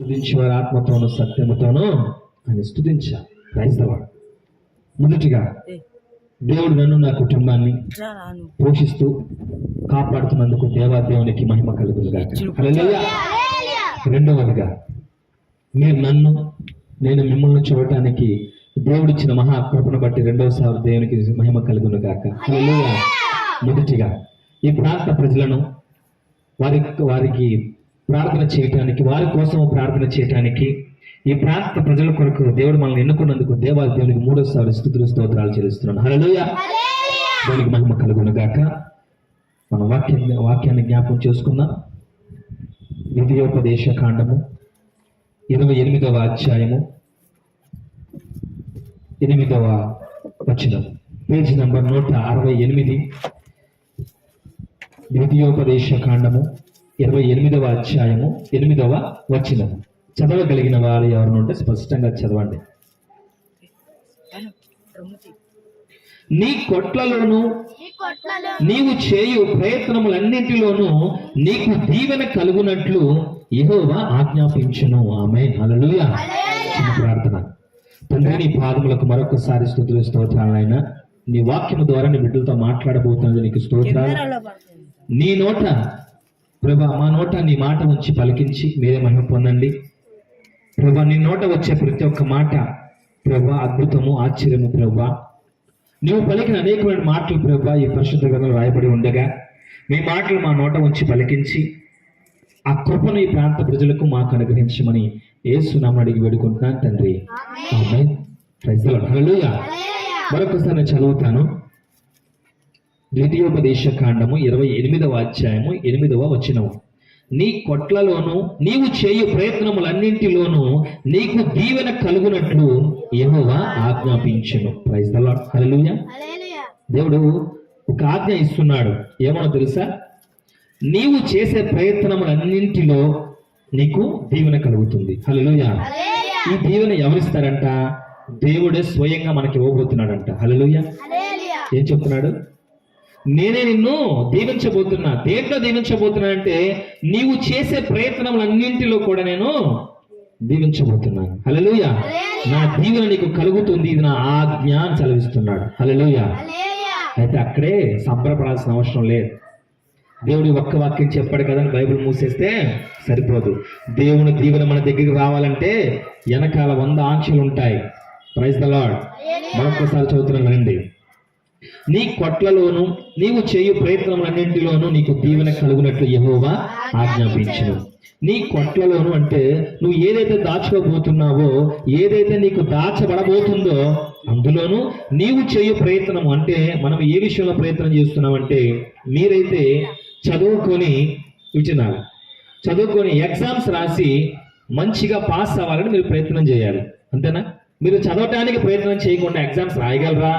స్తుతించేవారు ఆత్మతోనూ సత్యముతోనూ అని స్తుతించాలి. క్రైస్తవాడు మొదటిగా దేవుడు నన్ను నా కుటుంబాన్ని పోషిస్తూ కాపాడుతున్నందుకు దేవాదేవునికి మహిమ కలుగునుగాక. హల్లెలూయా. రెండవదిగా మీరు నన్ను నేను మిమ్మల్ని చూడటానికి దేవుడిచ్చిన మహా కృపను బట్టి రెండవసారి దేవునికి మహిమ కలుగునుగాక. హల్లెలూయా. మొదటిగా ఈ ప్రాంత ప్రజలను వారికి ప్రార్థన చేయటానికి, వారి కోసం ప్రార్థన చేయటానికి, ఈ ప్రాంత ప్రజల కొరకు దేవుడు మనల్ని ఎన్నుకున్నందుకు దేవునికి మూడోసారి స్తుతులు స్తోత్రాలు చెల్లిస్తున్నాను. హల్లెలూయా. దేవునికి మహిమ కలుగునుగాక. మన వాక్యాన్ని జ్ఞాపకం చేసుకుందాం. ద్వితీయోపదేశ కాండము 28వ అధ్యాయము 8వ వచనం, పేజీ నంబర్ 168. ద్వితీయోపదేశ కాండము 28వ అధ్యాయము 8వ వచనం. చదవగలిగిన వారు ఎవరు ఉంటే స్పష్టంగా చదవండి. నీ కొట్లలోను నీవు చేయు ప్రయత్నములన్నింటిలోనూ నీకు దీవెన కలుగునట్లు యెహోవా ఆజ్ఞాపించును. ఆమేన్. హల్లెలూయా. ప్రార్థన. తండ్రి, నీ పాదములకు మరొకసారి స్తుతులు స్తోత్రాలు. అయినా నీ వాక్యము ద్వారా నీ బిడ్డలతో మాట్లాడబోతున్నది నీకు స్తోత్రాలు. నీ నోట ప్రభా, మా నోట నీ మాట ఉంచి పలికించి మీరే మహిమ పొందండి ప్రభా. నీ నోట వచ్చే ప్రతి ఒక్క మాట ప్రభా అద్భుతము, ఆశ్చర్యము ప్రభా. నువ్వు పలికిన అనేకమైన మాటలు ప్రభా ఈ పరిశుద్ధ గ్రంథంలో రాయబడి ఉండగా మీ మాటలు మా నోట ఉంచి పలికించి ఆ కృపను ఈ ప్రాంత ప్రజలకు మాకు అనుగ్రహించమని యేసునామమున అడిగి వేడుకుంటున్నాను తండ్రి. Amen. Praise the lord. Hallelujah. మరొకసారి నేను చదువుతాను. ద్వితీయోపదేశ కాండము 28వ అధ్యాయము 8వ వచనం. నీ కొట్లలోను నీవు చేయు ప్రయత్నములన్నింటిలోనూ నీకు దీవెన కలుగునట్లు యెహోవా ఆజ్ఞాపించును. Praise the lord. హల్లెలూయా. దేవుడు ఒక ఆజ్ఞ ఇస్తున్నాడు. ఏమో తెలుసా? నీవు చేసే ప్రయత్నములన్నింటిలో నీకు దీవెన కలుగుతుంది. హల్లెలూయా. ఈ దీవెన ఎవరిస్తారంట? దేవుడే స్వయంగా మనకి ఇవ్వబోతున్నాడంట. హల్లెలూయా. ఏం చెప్తున్నాడు? నేనే నిన్ను దీవించబోతున్నా. దేంట్లో దీవించబోతున్నా అంటే నీవు చేసే ప్రయత్నములన్నింటిలో కూడా నేను దీవించబోతున్నాను. హల్లెలూయా. నా దీవెన నీకు కలుగుతుంది, ఇది నా ఆజ్ఞ అని సెలవిస్తున్నాడు. హల్లెలూయా. అయితే అక్కడే సంబరపడాల్సిన అవసరం లేదు. దేవుడి ఒక్క వాక్యం చెప్పాడు కదా అని బైబిల్ మూసేస్తే సరిపోదు. దేవుని దీవెన మన దగ్గరికి రావాలంటే వెనకాల 100 ఆంక్షలు ఉంటాయి. Praise the lord. మరొకసారి చదువుతున్నాను వినండి. నీ కొట్లలోను నీవు చేయు ప్రయత్నములన్నింటిలోనూ నీకు దీవెన కలుగునట్లు యెహోవా ఆజ్ఞాపించును. నీ కొట్లలోను అంటే నువ్వు ఏదైతే దాచుకోబోతున్నావో, ఏదైతే నీకు దాచబడబోతుందో అందులోనూ నీవు చేయు ప్రయత్నము అంటే మనం ఏ విషయంలో ప్రయత్నం చేస్తున్నామంటే, మీరైతే చదువుకొని ఎగ్జామ్స్ రాసి మంచిగా పాస్ అవ్వాలని మీరు ప్రయత్నం చేయాలి. అంతేనా? మీరు చదవటానికి ప్రయత్నం చేయకుండా ఎగ్జామ్స్ రాయగలరా?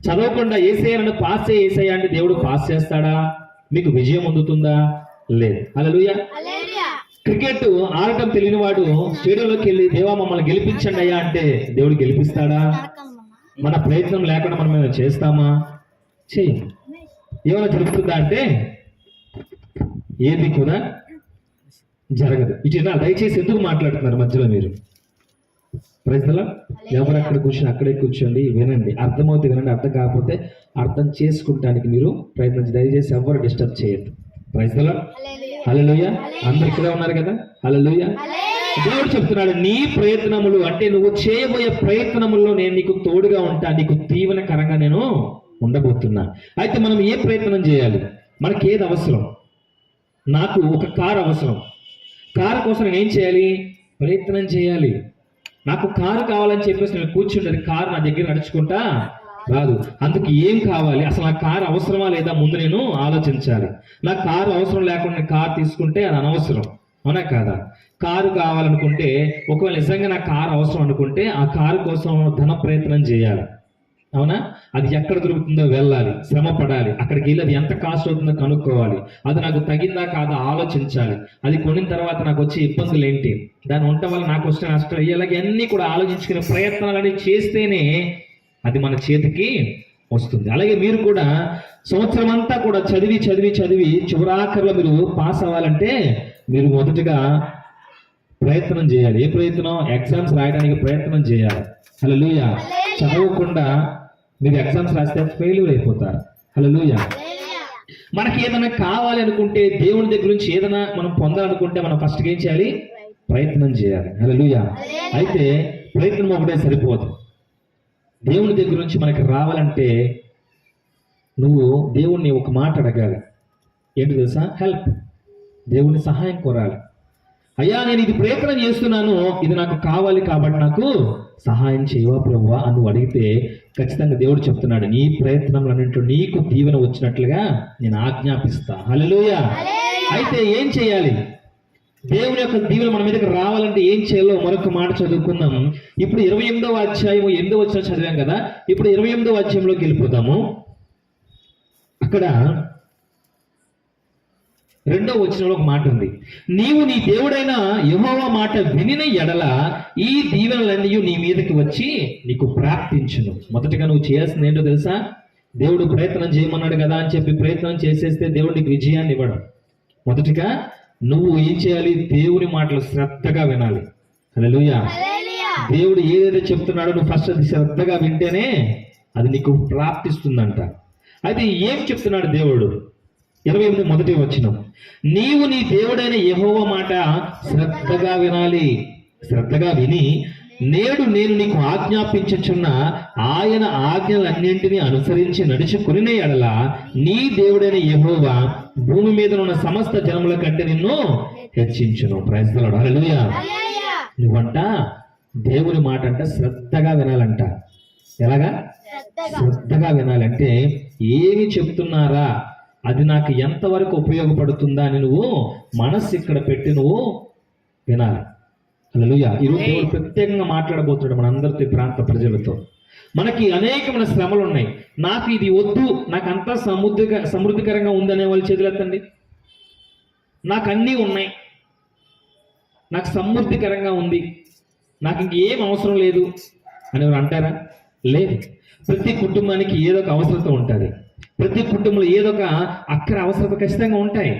చదవకుండా ఏసేయాలని పాస్ చేసేయ అంటే దేవుడు పాస్ చేస్తాడా? మీకు విజయం అందుతుందా? లేదు. హల్లెలూయా. క్రికెట్ ఆడటం తెలియని వాడు స్టేడియంలోకి వెళ్ళి దేవా మమ్మల్ని గెలిపించండి అయ్యా అంటే దేవుడు గెలిపిస్తాడా? మన ప్రయత్నం లేకుండా మనం ఏమైనా చేస్తామా? చేయం. ఏమైనా జరుగుతుందా అంటే ఏది కూడా జరగదు. ఇటు దయచేసి ఎందుకు మాట్లాడుతున్నారు మధ్యలో మీరు? ప్రజల ఎవరు అక్కడ కూర్చొని అక్కడే కూర్చోండి, వినండి. అర్థమవుతుంది వినండి. అర్థం కాకపోతే అర్థం చేసుకుంటానికి మీరు ప్రయత్నించి దయచేసి ఎవరు డిస్టర్బ్ చేయొద్దు. Praise the lord. హల్లెలూయా. అందరు ఇక్కడే ఉన్నారు కదా? హల్లెలూయా. దేవుడు చెప్తున్నాడు, నీ ప్రయత్నములు అంటే నువ్వు చేయబోయే ప్రయత్నముల్లో నేను నీకు తోడుగా ఉంటా, నీకు దీవెనకరంగా నేను ఉండబోతున్నా. అయితే మనం ఏ ప్రయత్నం చేయాలి? మనకి ఏది అవసరం? నాకు ఒక కారు అవసరం. కారు కోసం నేను ఏం చేయాలి? ప్రయత్నం చేయాలి. నాకు కారు కావాలని చెప్పేసి నేను కూర్చుంటే కారు నా దగ్గర నడుచుకుంటా రాదు. అందుకు ఏం కావాలి? అసలు నాకు కారు అవసరమా లేదా ముందు నేను ఆలోచించాలి. నాకు కారు అవసరం లేకుండా కారు తీసుకుంటే అది అనవసరం. అవునా కాదా? కారు కావాలనుకుంటే, ఒకవేళ నిజంగా నాకు కారు అవసరం అనుకుంటే ఆ కారు కోసం ధన ప్రయత్నం చేయాలి. అవునా? అది ఎక్కడ దొరుకుతుందో వెళ్ళాలి, శ్రమ పడాలి, అక్కడికి వెళ్ళి అది ఎంత కాస్ట్ అవుతుందో కనుక్కోవాలి, అది నాకు తగిందా కాదా ఆలోచించాలి, అది కొనిన తర్వాత నాకు వచ్చే ఇబ్బందులు ఏంటి, దాని ఉండటం వల్ల నాకు వచ్చే నష్టం, ఇలాగే అన్ని కూడా ఆలోచించుకునే ప్రయత్నాలని చేస్తేనే అది మన చేతికి వస్తుంది. అలాగే మీరు కూడా సంవత్సరం అంతా కూడా చదివి చివరాఖరిలో మీరు పాస్ అవ్వాలంటే మీరు మొదటగా ప్రయత్నం చేయాలి. ఏ ప్రయత్నం? ఎగ్జామ్స్ రాయడానికి ప్రయత్నం చేయాలి. హల్లెలూయా. చదవకుండా మీరు ఎగ్జామ్స్ రాస్తే ఫెయిల్యూర్ అయిపోతారు. హల్లెలూయా. మనకి ఏదైనా కావాలి అనుకుంటే, దేవుని దగ్గర నుంచి ఏదైనా మనం పొందాలనుకుంటే మనం ఫస్ట్ ఏం చేయాలి? ప్రయత్నం చేయాలి. హల్లెలూయా. అయితే ప్రయత్నం ఒకటే సరిపోదు. దేవుని దగ్గర నుంచి మనకి రావాలంటే నువ్వు దేవుణ్ణి ఒక మాట అడగాలి. ఏంటి తెలుసా? హెల్ప్. దేవుని సహాయం కోరాలి. అయ్యా, నేను ఇది ప్రయత్నం చేస్తున్నాను, ఇది నాకు కావాలి కాబట్టి నాకు సహాయం చేయవా ప్రభువా అని నువ్వు అడిగితే ఖచ్చితంగా దేవుడు చెప్తున్నాడు, నీ ప్రయత్నములన్నింటిలో నీకు దీవెన వచ్చినట్లుగా నేను ఆజ్ఞాపిస్తా. హల్లెలూయా. అయితే ఏం చేయాలి? దేవుని యొక్క దీవెన మన మీదకి రావాలంటే ఏం చేయాలో మరొక మాట చదువుకుందాం. ఇప్పుడు 28వ అధ్యాయం 8వ వచనం చదివాం కదా. ఇప్పుడు 28వ అధ్యాయంలోకి వెళ్ళిపోతాము. అక్కడ 2వ వచనంలో ఒక మాట ఉంది. నీవు నీ దేవుడైన యెహోవా మాట వినిన ఎడల ఈ దీవెనలన్నీ నీ మీదకి వచ్చి నీకు ప్రాప్తించును. మొదటగా నువ్వు చేయాల్సింది ఏంటో తెలుసా? దేవుడు ప్రయత్నం చేయమన్నాడు కదా అని చెప్పి ప్రయత్నం చేసేస్తే దేవుడికి విజయాన్ని ఇవ్వడం. మొదటిగా నువ్వు ఏం చేయాలి? దేవుని మాటలు శ్రద్ధగా వినాలి. హల్లెలూయా. దేవుడు ఏదైతే చెప్తున్నాడో నువ్వు ఫస్ట్ అది శ్రద్ధగా వింటేనే అది నీకు ప్రాప్తిస్తుందంట. అయితే ఏం చెప్తున్నాడు దేవుడు? 28 మొదటి వచనం. నీవు నీ దేవుడైన యెహోవా మాట శ్రద్ధగా వినాలి. శ్రద్ధగా విని నేడు నేను నీకు ఆజ్ఞాపించుచున్న ఆయన ఆజ్ఞలన్నింటినీ అనుసరించి నడుచుకుని ఎడల నీ దేవుడైన యెహోవా భూమి మీద ఉన్న సమస్త జనముల కంటే నిన్ను హెచ్చించును. Praise the lord. హల్లెలూయా. నువ్వంట దేవుని మాట అంట శ్రద్ధగా వినాలంట. ఎలాగా? శ్రద్ధగా వినాలంటే ఏమి చెప్తున్నారా, అది నాకు ఎంతవరకు ఉపయోగపడుతుందా అని నువ్వు మనస్సు ఇక్కడ పెట్టి నువ్వు వినాలి. హల్లెలూయా. ఈరోజు దేవుడు ప్రత్యేకంగా మాట్లాడబోతున్నాడు మనందరితో, ప్రాంత ప్రజలతో. మనకి అనేకమైన శ్రమలు ఉన్నాయి. నాకు ఇది వద్దు, నాకు అంతా సమృద్ధికరంగా ఉందనే వాళ్ళు చేతులెత్తండి. నాకు అన్నీ ఉన్నాయి, నాకు సమృద్ధికరంగా ఉంది, నాకు ఇంకేం అవసరం లేదు అని ఎవరు అంటారా? లేదు. ప్రతి కుటుంబానికి ఏదో ఒక అవసరత ఉంటుంది. ప్రతి కుటుంబంలో ఏదో ఒక అక్కర అవసరత ఖచ్చితంగా ఉంటాయి.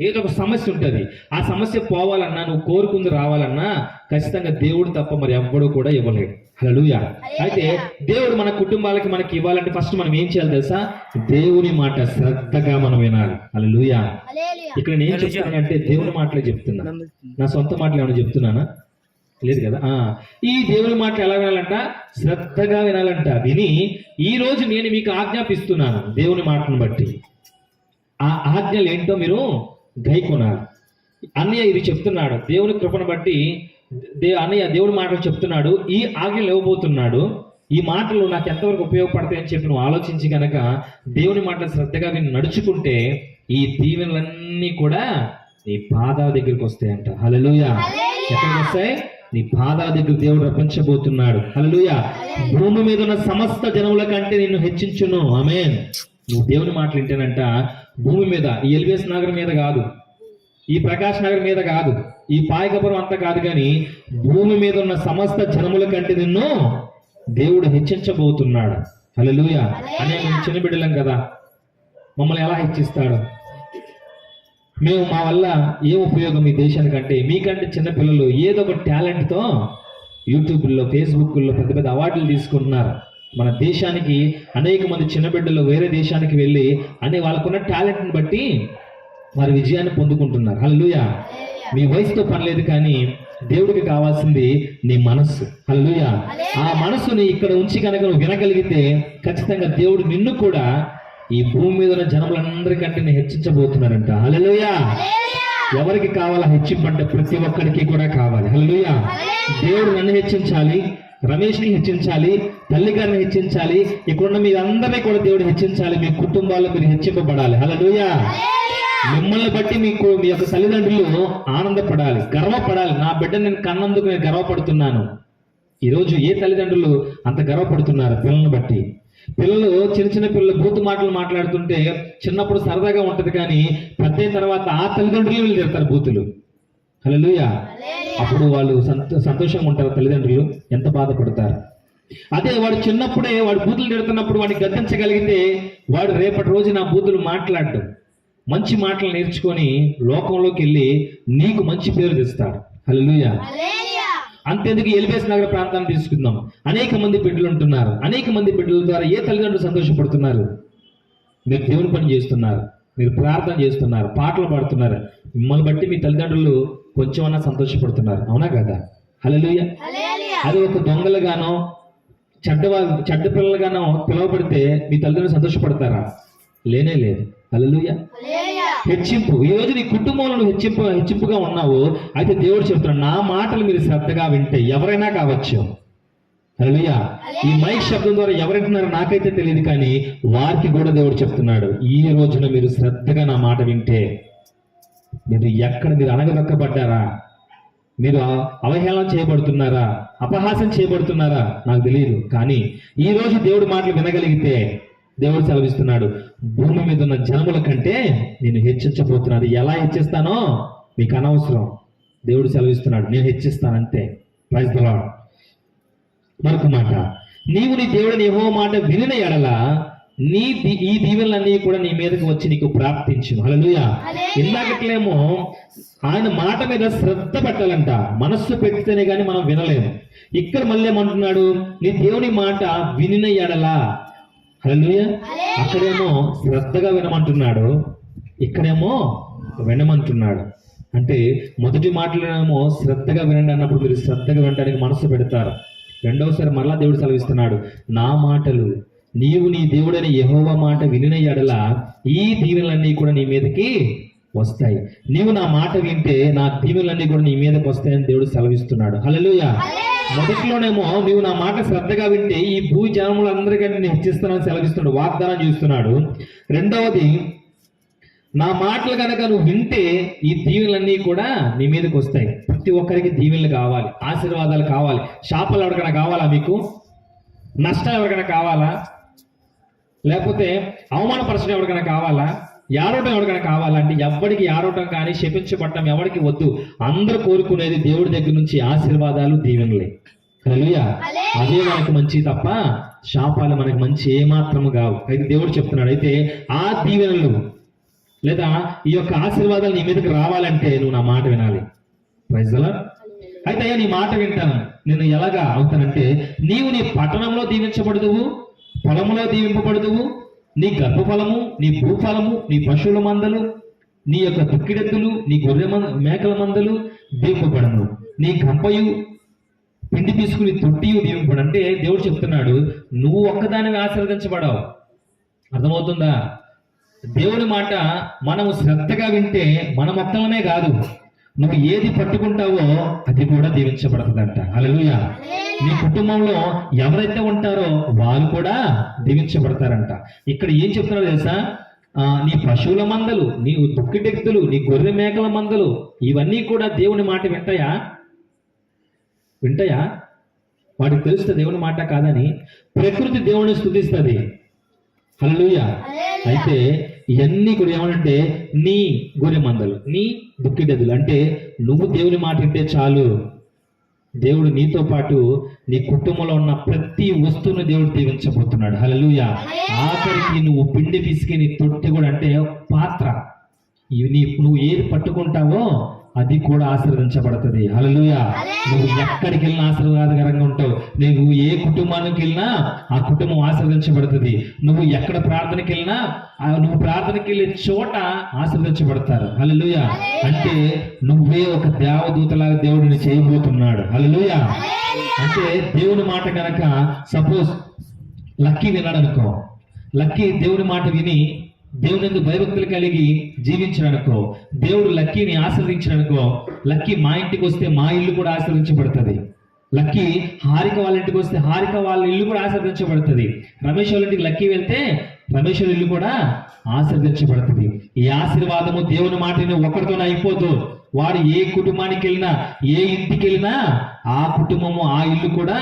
ఏదో ఒక సమస్య ఉంటుంది. ఆ సమస్య పోవాలన్నా, నువ్వు కోరుకుంది రావాలన్నా ఖచ్చితంగా దేవుడు తప్ప మరి ఎవ్వడు కూడా ఇవ్వలేడు. హల్లెలూయా. అయితే దేవుడు మన కుటుంబాలకి మనకి ఇవ్వాలంటే ఫస్ట్ మనం ఏం చేయాలి తెలుసా? దేవుని మాట శ్రద్ధగా మనం వినాలి. హల్లెలూయా. ఇక్కడ నేను ఏం చెప్తున్నానంటే దేవుని మాటలే చెప్తున్నా, నా సొంత మాటలు ఏమైనా చెప్తున్నానా? లేదు కదా. ఈ దేవుని మాటలు ఎలా వినాలంట? శ్రద్ధగా వినాలంట. విని ఈ రోజు నేను మీకు ఆజ్ఞాపిస్తున్నాను దేవుని మాటను బట్టి. ఆ ఆజ్ఞలు ఏంటో మీరు గైకొనాలి. అన్నయ్య ఇది చెప్తున్నాడు దేవుని కృపను బట్టి. అన్నయ్య దేవుడి మాటలు చెప్తున్నాడు, ఈ ఆజ్ఞలు ఇవ్వబోతున్నాడు, ఈ మాటలు నాకు ఎంతవరకు ఉపయోగపడతాయని చెప్పి నువ్వు ఆలోచించి కనుక దేవుని మాటలు శ్రద్ధగా విని నడుచుకుంటే ఈ దీవెనలన్నీ కూడా నీ పాదాల దగ్గరికి వస్తాయంట. హల్లెలూయా. ఎక్కడికి వస్తాయి? నీ పాదాల దగ్గర దేవుడు రప్పించబోతున్నాడు. హల్లెలూయా. భూమి మీద ఉన్న సమస్త జనముల కంటే నిన్ను హెచ్చించును. ఆమేన్. నువ్వు దేవుని మాటలు వింటేనంట భూమి మీద, ఈ ఎల్బిఎస్ నగర్ మీద కాదు, ఈ ప్రకాష్ నగర్ మీద కాదు, ఈ పాయకపురం అంతా కాదు, కానీ భూమి మీద ఉన్న సమస్త జనముల కంటే నిన్ను దేవుడు హెచ్చించబోతున్నాడు. హల్లెలూయా. అనే మేము చిన్న బిడ్డలం కదా, మమ్మల్ని ఎలా హెచ్చిస్తాడు? మేము మా వల్ల ఏం ఉపయోగం ఈ దేశానికంటే? మీకంటే చిన్నపిల్లలు ఏదో ఒక టాలెంట్తో యూట్యూబ్లో, ఫేస్బుక్లో పెద్ద పెద్ద అవార్డులు తీసుకుంటున్నారు. మన దేశానికి అనేక మంది చిన్న బిడ్డలు వేరే దేశానికి వెళ్ళి వాళ్ళకున్న టాలెంట్ని బట్టి వారి విజయాన్ని పొందుకుంటున్నారు. హల్లెలూయా. మీ వయసుతో పని లేదు, కానీ దేవుడికి కావాల్సింది నీ మనస్సు. హల్లెలూయా. ఆ మనస్సుని ఇక్కడ ఉంచి కనుక నువ్వు వినగలిగితే ఖచ్చితంగా దేవుడు నిన్ను కూడా ఈ భూమి మీద ఉన్న జనములందరికంటే నేను హెచ్చించబోతున్నారంట. హల్లెలూయా. ఎవరికి కావాలా హెచ్చింపంటే? ప్రతి ఒక్కరికి కూడా కావాలి. హల్లెలూయా. దేవుడు నన్ను హెచ్చించాలి, రమేష్ని హెచ్చించాలి, తల్లి గారిని హెచ్చించాలి, ఇక్కడున్న మీ అందరినీ కూడా దేవుడు హెచ్చించాలి. మీ కుటుంబాల్లో మీరు హెచ్చింపబడాలి. హల్లెలూయా. మిమ్మల్ని బట్టి మీ యొక్క తల్లిదండ్రులు ఆనందపడాలి, గర్వపడాలి. నా బిడ్డ నేను కన్నందుకు నేను గర్వపడుతున్నాను. ఈరోజు ఏ తల్లిదండ్రులు అంత గర్వపడుతున్నారు పిల్లల్ని బట్టి? పిల్లలు చిన్న చిన్న పిల్లలు బూతు మాటలు మాట్లాడుతుంటే చిన్నప్పుడు సరదాగా ఉంటది, కానీ పెద్ద తర్వాత ఆ తల్లిదండ్రులు వీళ్ళు తిడతారు బూతులు. హల్లెలూయా. అప్పుడు వాళ్ళు సంతోషంగా ఉంటారు. తల్లిదండ్రులు ఎంత బాధపడతారు. అదే వాడు చిన్నప్పుడే వాడు బూతులు తిడుతున్నప్పుడు వాడిని గద్దించగలిగితే వాడు రేపటి రోజు నా బూతులు మాట్లాడడం, మంచి మాటలు నేర్చుకొని లోకంలోకి వెళ్ళి నీకు మంచి పేరు తెస్తాడు. హల్లెలూయా. అంతేందుకు ఎలిపేస్ నగర ప్రాంతాన్ని తీసుకుందాం. అనేక మంది బిడ్డలు ఉంటున్నారు. అనేక మంది బిడ్డల ద్వారా ఏ తల్లిదండ్రులు సంతోషపడుతున్నారు? మీరు దేవుని పని చేస్తున్నారు, మీరు ప్రార్థన చేస్తున్నారు, పాటలు పాడుతున్నారు. మిమ్మల్ని బట్టి మీ తల్లిదండ్రులు కొంచెమన్నా సంతోషపడుతున్నారు. అవునా కదా? హల్లెలూయా. అది ఒక దొంగలుగానో చెడ్డ పిల్లలుగానో పిలువబడితే మీ తల్లిదండ్రులు సంతోషపడతారా? లేనే లేదు. హల్లెలూయా. హెచ్చింపు. ఈ రోజు నీ కుటుంబంలో నువ్వు హెచ్చింపుగా ఉన్నావు. అయితే దేవుడు చెప్తున్నాడు, నా మాటలు మీరు శ్రద్ధగా వింటే ఎవరైనా కావచ్చు. హల్లెలూయా. ఈ మైక్ శబ్దం ద్వారా ఎవరింటున్నారో నాకైతే తెలియదు, కానీ వారికి కూడా దేవుడు చెప్తున్నాడు, ఈ రోజున మీరు శ్రద్ధగా నా మాట వింటే మీరు అనగదొక్కబడ్డారా? మీరు అవహేళన చేయబడుతున్నారా? అపహాసం చేయబడుతున్నారా? నాకు తెలియదు, కానీ ఈ రోజు దేవుడి మాటలు వినగలిగితే దేవుడు సెలవిస్తున్నాడు, భూమి మీద ఉన్న జనముల కంటే నేను హెచ్చించబోతున్నాను. ఎలా హెచ్చిస్తానో మీకు అనవసరం. దేవుడు సెలవిస్తున్నాడు, నేను హెచ్చిస్తాను అంతే. Praise the lord. మరొక మాట, నీవు నీ దేవుడిని యెహోవా మాట వినిన ఎడల ఈ దీవెనలన్నీ కూడా నీ మీదకి వచ్చి నీకు ప్రాప్తించును. హల్లెలూయా. ఇందాకట్లేమో ఆయన మాట మీద శ్రద్ధ పెట్టాలంట, మనస్సు పెడితేనే కానీ మనం వినలేము. ఇక్కడ మళ్ళీ ఏమంటున్నాడు, నీ దేవుని మాట వినిన ఎడల. హల్లెలూయా. అక్కడేమో శ్రద్ధగా వినమంటున్నాడు, ఇక్కడేమో వినమంటున్నాడు. అంటే మొదటి మాటలోనేమో శ్రద్ధగా వినండి అన్నప్పుడు మీరు శ్రద్ధగా వినడానికి మనసు పెడతారు. రెండవసారి మరలా దేవుడు సెలవిస్తున్నాడు, నా మాటలు నీవు నీ దేవుడైన యెహోవా మాట వినిన ఎడల ఈ దీవెనలన్నీ కూడా నీ మీదకి వస్తాయి. నీవు నా మాట వింటే నా దీవెనలన్నీ కూడా నీ మీదకి వస్తాయని దేవుడు సెలవిస్తున్నాడు. హల్లెలూయా. మొదట్లోనేమో నీవు నా మాట శ్రద్ధగా వింటే ఈ భూ జనములందరికంటే నేను హెచ్చిస్తానని సెలవిస్తున్నాడు, వాగ్దానం చేస్తున్నాడు. రెండవది, నా మాటలు కనుక నువ్వు వింటే ఈ దీవెనలన్నీ కూడా నీ మీదకి వస్తాయి. ప్రతి ఒక్కరికి దీవెనలు కావాలి, ఆశీర్వాదాలు కావాలి. శాపాలు ఎవరికైనా కావాలా? మీకు నష్టాలు ఎవరికైనా కావాలా? లేకపోతే అవమానపరచడం ఎవరికైనా కావాలా? ఏడవటం ఎవరికైనా కావాలంటే ఎవరికి ఏడవటం కానీ శపించబడటం ఎవరికి వద్దు. అందరూ కోరుకునేది దేవుడి దగ్గర నుంచి ఆశీర్వాదాలు, దీవెనలే. హల్లెలూయా. అదే మనకి మంచి తప్ప శాపాలు మనకి మంచి ఏమాత్రము కావు. అయితే దేవుడు చెప్తున్నాడు, అయితే ఆ దీవెనలు లేదా ఈ యొక్క ఆశీర్వాదాలు నీ మీదకి రావాలంటే నువ్వు నా మాట వినాలి. Praise the lord. అయితే అయ్యా నీ మాట వింటాను, నేను ఎలాగా అవుతానంటే, నీవు నీ పట్టణంలో దీవించబడుదువు, పొలంలో దీవింపబడుదువు, నీ గర్భఫలము, నీ భూఫలము, నీ పశువుల మందలు, నీ యొక్క దుక్కిడెద్దులు, నీ గొర్రె మేకల మందలు దీవింపబడను, నీ గంపయు పిండి తీసుకుని తొట్టియు దీవింపబడు. అంటే దేవుడు చెప్తున్నాడు, నువ్వు ఒక్కదానివి ఆశీర్వదించబడవు. అర్థమవుతుందా? దేవుని మాట మనము శ్రద్ధగా వింటే మన మొత్తమే కాదు, నువ్వు ఏది పట్టుకుంటావో అది కూడా దీవించబడుతుందంట. హల్లెలూయా. నీ కుటుంబంలో ఎవరైతే ఉంటారో వాళ్ళు కూడా దీవించబడతారంట. ఇక్కడ ఏం చెప్తున్నారో తెలుసా? నీ పశువుల మందలు, నీ దుక్కిటెక్తులు, నీ గొర్రె మేకల మందలు, ఇవన్నీ కూడా దేవుని మాట వింటాయా? వాటికి తెలుస్తుంది దేవుని మాట కాదని. ప్రకృతి దేవుని స్తుతిస్తుంది. హల్లెలూయా. అయితే ఇవన్నీ కూడా ఏమనంటే నీ గొర్రె మందలు, నీ దుక్కిడెద్దులు. అంటే నువ్వు దేవుని మాట వింటే చాలు, దేవుడు నీతో పాటు నీ కుటుంబంలో ఉన్న ప్రతి వస్తువును దేవుడు దీవించబోతున్నాడు. హల్లెలూయా. ఆఖరికి నువ్వు పిండి పిసికి నీ తొట్టి కూడా, అంటే పాత్ర, నువ్వు ఏది పట్టుకుంటావో అది కూడా ఆశీర్వదించబడుతుంది. హల్లెలూయా. నువ్వు ఎక్కడికి వెళ్ళినా ఆశీర్వాదకరంగా ఉంటావు. నువ్వు ఏ కుటుంబానికి వెళ్ళినా ఆ కుటుంబం ఆశీర్వదించబడుతుంది. నువ్వు ఎక్కడ ప్రార్థనకి వెళ్ళినా నువ్వు ప్రార్థనకి వెళ్ళే చోట ఆశీర్వదించబడతారు. హల్లెలూయా. అంటే నువ్వే ఒక దేవదూతలాగా దేవుడిని చేయబోతున్నాడు. హల్లెలూయా. అంటే దేవుని మాట కనుక సపోజ్ లక్కీ విన్నాడు అనుకో, లక్కీ దేవుని మాట విని దేవుని యందు భయభక్తులు కలిగి జీవించడానికో, దేవుడు లక్కీని ఆశీర్వదించడానికో, లక్కీ మా ఇంటికి వస్తే మా ఇల్లు కూడా ఆశీర్వదించబడుతుంది. లక్కీ హారిక వాళ్ళ ఇంటికి వస్తే హారిక వాళ్ళ ఇల్లు కూడా ఆశీర్వదించబడుతుంది. రమేష్ వాళ్ళ ఇంటికి లక్కీ వెళ్తే రమేష్ వాళ్ళ ఇల్లు కూడా ఆశీర్వదించబడుతుంది. ఈ ఆశీర్వాదము దేవుని మాటని ఒక్కడితోనే అయిపోదు. వాడు ఏ కుటుంబానికి వెళ్ళినా, ఏ ఇంటికి వెళ్ళినా ఆ కుటుంబము, ఆ ఇల్లు కూడా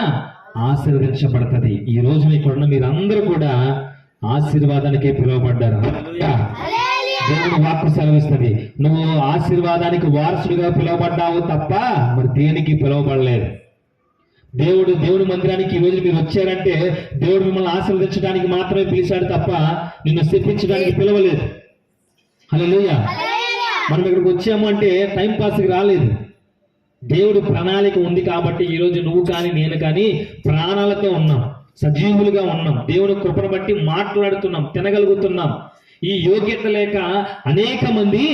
ఆశీర్వదించబడుతుంది. ఈ రోజు ఇక్కడ మీరందరూ కూడా ఆశీర్వాదానికే పిలువబడ్డారు. దేవుని వాక్కు సెలవిస్తుంది, నువ్వు ఆశీర్వాదానికి వారసుడిగా పిలువబడ్డావు తప్ప మరి దేనికి పిలువబడలేదు. దేవుని మందిరానికి ఈ రోజు మీరు వచ్చారంటే దేవుడు మిమ్మల్ని ఆశీర్వదించడానికి మాత్రమే పిలిచాడు తప్ప నిన్ను శపించడానికి పిలవలేదు. హల్లెలూయా. మనం ఇక్కడికి వచ్చాము అంటే టైం పాస్కి రాలేదు. దేవుడి ప్రణాళిక ఉంది కాబట్టి ఈరోజు నువ్వు కానీ నేను కానీ ప్రాణాలతో ఉన్నాం, సజీవులుగా ఉన్నాం, దేవుని కృపను బట్టి మాట్లాడుతున్నాం, తినగలుగుతున్నాం. ఈ యోగ్యత లేక అనేక మంది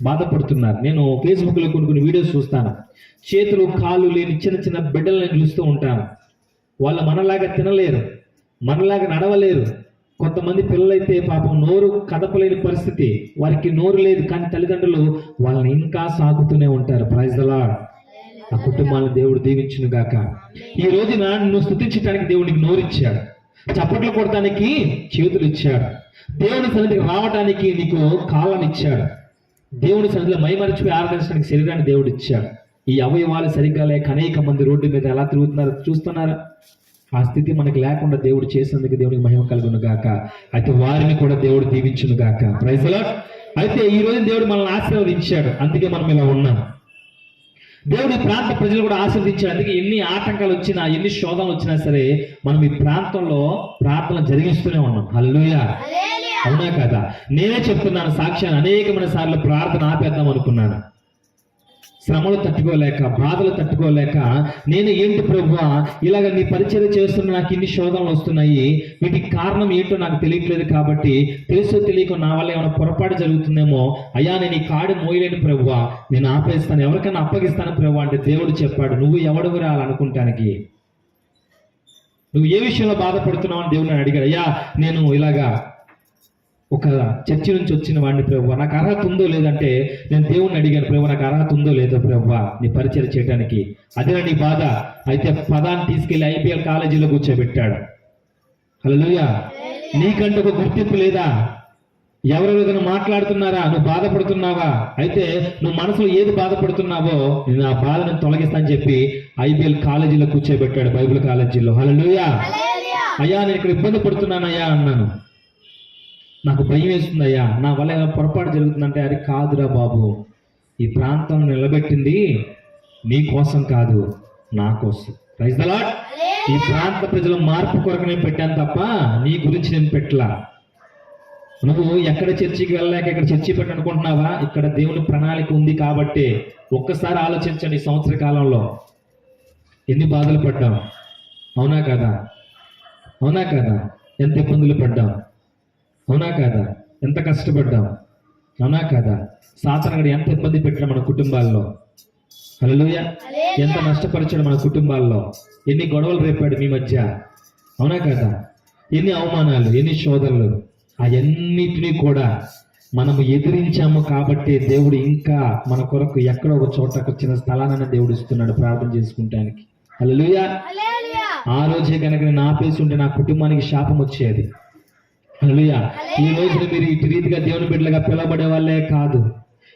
బాధపడుతున్నారు. నేను ఫేస్బుక్లో కొన్ని వీడియోస్ చూస్తాను. చేతులు కాళ్ళు లేని చిన్న చిన్న బిడ్డలను చూస్తూ ఉంటాను. వాళ్ళు మనలాగా తినలేరు, మనలాగా నడవలేరు. కొంతమంది పిల్లలైతే పాపం నోరు కదపలేని పరిస్థితి, వారికి నోరు లేదు, కానీ తల్లిదండ్రులు వాళ్ళని ఇంకా సాగుతూనే ఉంటారు. Praise the lord. ఆ కుటుంబాలను దేవుడు దీవించును గాక. ఈ రోజున నువ్వు స్తుతించడానికి దేవునికి నోరిచ్చాడు, చప్పట్లు కొడటానికి చేతులు ఇచ్చాడు, దేవుని సన్నిధికి రావడానికి నీకు కాళ్ళని ఇచ్చాడు, దేవుని సన్నిధిలో మైమరిచిపోయి ఆరాధించడానికి శరీరాన్ని దేవుడు ఇచ్చాడు. ఈ అవయవాలు సరిగ్గా లేక అనేక మంది రోడ్డు మీద ఎలా తిరుగుతున్నారో చూస్తున్నారా? ఆ స్థితి మనకి లేకుండా దేవుడు చేసినందుకు దేవునికి మహిమ కలుగును గాక. అయితే వారిని కూడా దేవుడు దీవించును గాక. Praise the lord. అయితే ఈ రోజు దేవుడు మనల్ని ఆశీర్వదించాడు, అందుకే మనం ఇలా ఉన్నాం. దేవుడి ప్రాంత ప్రజలు కూడా ఆశీర్వదించాడు, అందుకే ఎన్ని ఆటంకాలు వచ్చినా, ఎన్ని శోధనలు వచ్చినా సరే మనం ఈ ప్రాంతంలో ప్రార్థన జరిగిస్తూనే ఉన్నాం. హల్లెలూయా. అవునా కదా? నేనే చెప్తున్నాను సాక్ష్యాన్ని, అనేకమైన సార్లు ప్రార్థన ఆపేద్దాం అనుకున్నాను. శ్రమలు తట్టుకోలేక, బాధలు తట్టుకోలేక, నేను ఏంటి ప్రభువా ఇలాగ నీ పరిచర్య చేస్తున్న నాకు ఇన్ని శోధనలు వస్తున్నాయి, వీటికి కారణం ఏంటో నాకు తెలియట్లేదు, కాబట్టి తెలుసో తెలియక నా వల్ల ఏమైనా పొరపాటు జరుగుతుందేమో, అయ్యా నేను ఈ కాడి మోయలేని ప్రభువా, నేను ఆపేస్తాను, ఎవరికైనా అప్పగిస్తాను ప్రభువా అంటే దేవుడు చెప్పాడు, నువ్వు ఎవడు రాలనుకుంటానికి, నువ్వు ఏ విషయంలో బాధపడుతున్నావు అని దేవుడు అడిగాడు. అయ్యా నేను ఇలాగా ఒక చర్చి నుంచి వచ్చిన వాడిని ప్రభువా, నాకు అర్హత ఉందో లేదంటే నేను దేవుణ్ణి అడిగాను, ప్రభువా నాకు అర్హత ఉందో లేదో ప్రభువా నీ పరిచయం చేయడానికి, అదే నీ బాధ. అయితే పదాన్ని తీసుకెళ్లి IPL కాలేజీలో కూర్చోబెట్టాడు. హల్లెలూయా. నీకంటే ఒక గుర్తింపు లేదా? ఎవరెవరితో మాట్లాడుతున్నారా? నువ్వు బాధపడుతున్నావా? అయితే నువ్వు మనసులో ఏది బాధపడుతున్నావో నేను ఆ బాధను తొలగిస్తానని చెప్పి IPL కాలేజీలో కూర్చోబెట్టాడు, బైబిల్ కాలేజీలో. హల్లెలూయా. అయ్యా నేను ఇక్కడ ఇబ్బంది పడుతున్నానయ్యా అన్నాను, నాకు భయం వేస్తుందయ్యా, నా వల్ల ఏమైనా పొరపాటు జరుగుతుందంటే, అది కాదురా బాబు, ఈ ప్రాంతం నిలబెట్టింది నీ కోసం కాదు, నా కోసం. Praise the lord. ఈ ప్రాంత ప్రజల మార్పు కొరకు నేను పెట్టాను తప్ప నీ గురించి నేను పెట్టలా. నువ్వు ఎక్కడ చర్చికి వెళ్ళలేక ఇక్కడ చర్చి పెట్టనుకుంటున్నావా? ఇక్కడ దేవుని ప్రణాళిక ఉంది కాబట్టి. ఒక్కసారి ఆలోచించండి, ఈ సంవత్సర కాలంలో ఎన్ని బాధలు పడ్డాం. అవునా కదా? అవునా కదా? ఎంత ఇబ్బందులు పడ్డాం. అవునా కాదా? ఎంత కష్టపడ్డాం. అవునా కాదా? సాతానుడు ఎంత ఇబ్బంది పెట్టాడు మన కుటుంబాల్లో. హల్లెలూయా. ఎంత నష్టపరిచాడు మన కుటుంబాల్లో, ఎన్ని గొడవలు రేపాడు మీ మధ్య. అవునా కాదా? ఎన్ని అవమానాలు, ఎన్ని శోధనలు. అవన్నిటినీ కూడా మనము ఎదిరించాము కాబట్టి దేవుడు ఇంకా మన కొరకు ఎక్కడో ఒక చోటకు వచ్చిన స్థలాన్ని దేవుడు ఇస్తున్నాడు ప్రార్థన చేసుకుంటానికి. హల్లెలూయా. ఆ రోజే కనుక నేను ఆపేసి ఉంటే నా కుటుంబానికి శాపం వచ్చేది. హల్లెలూయా. ఈ రోజున మీరు ఇటు రీతిగా దేవుని బిడ్డలుగా పిలవబడే వాళ్ళే కాదు,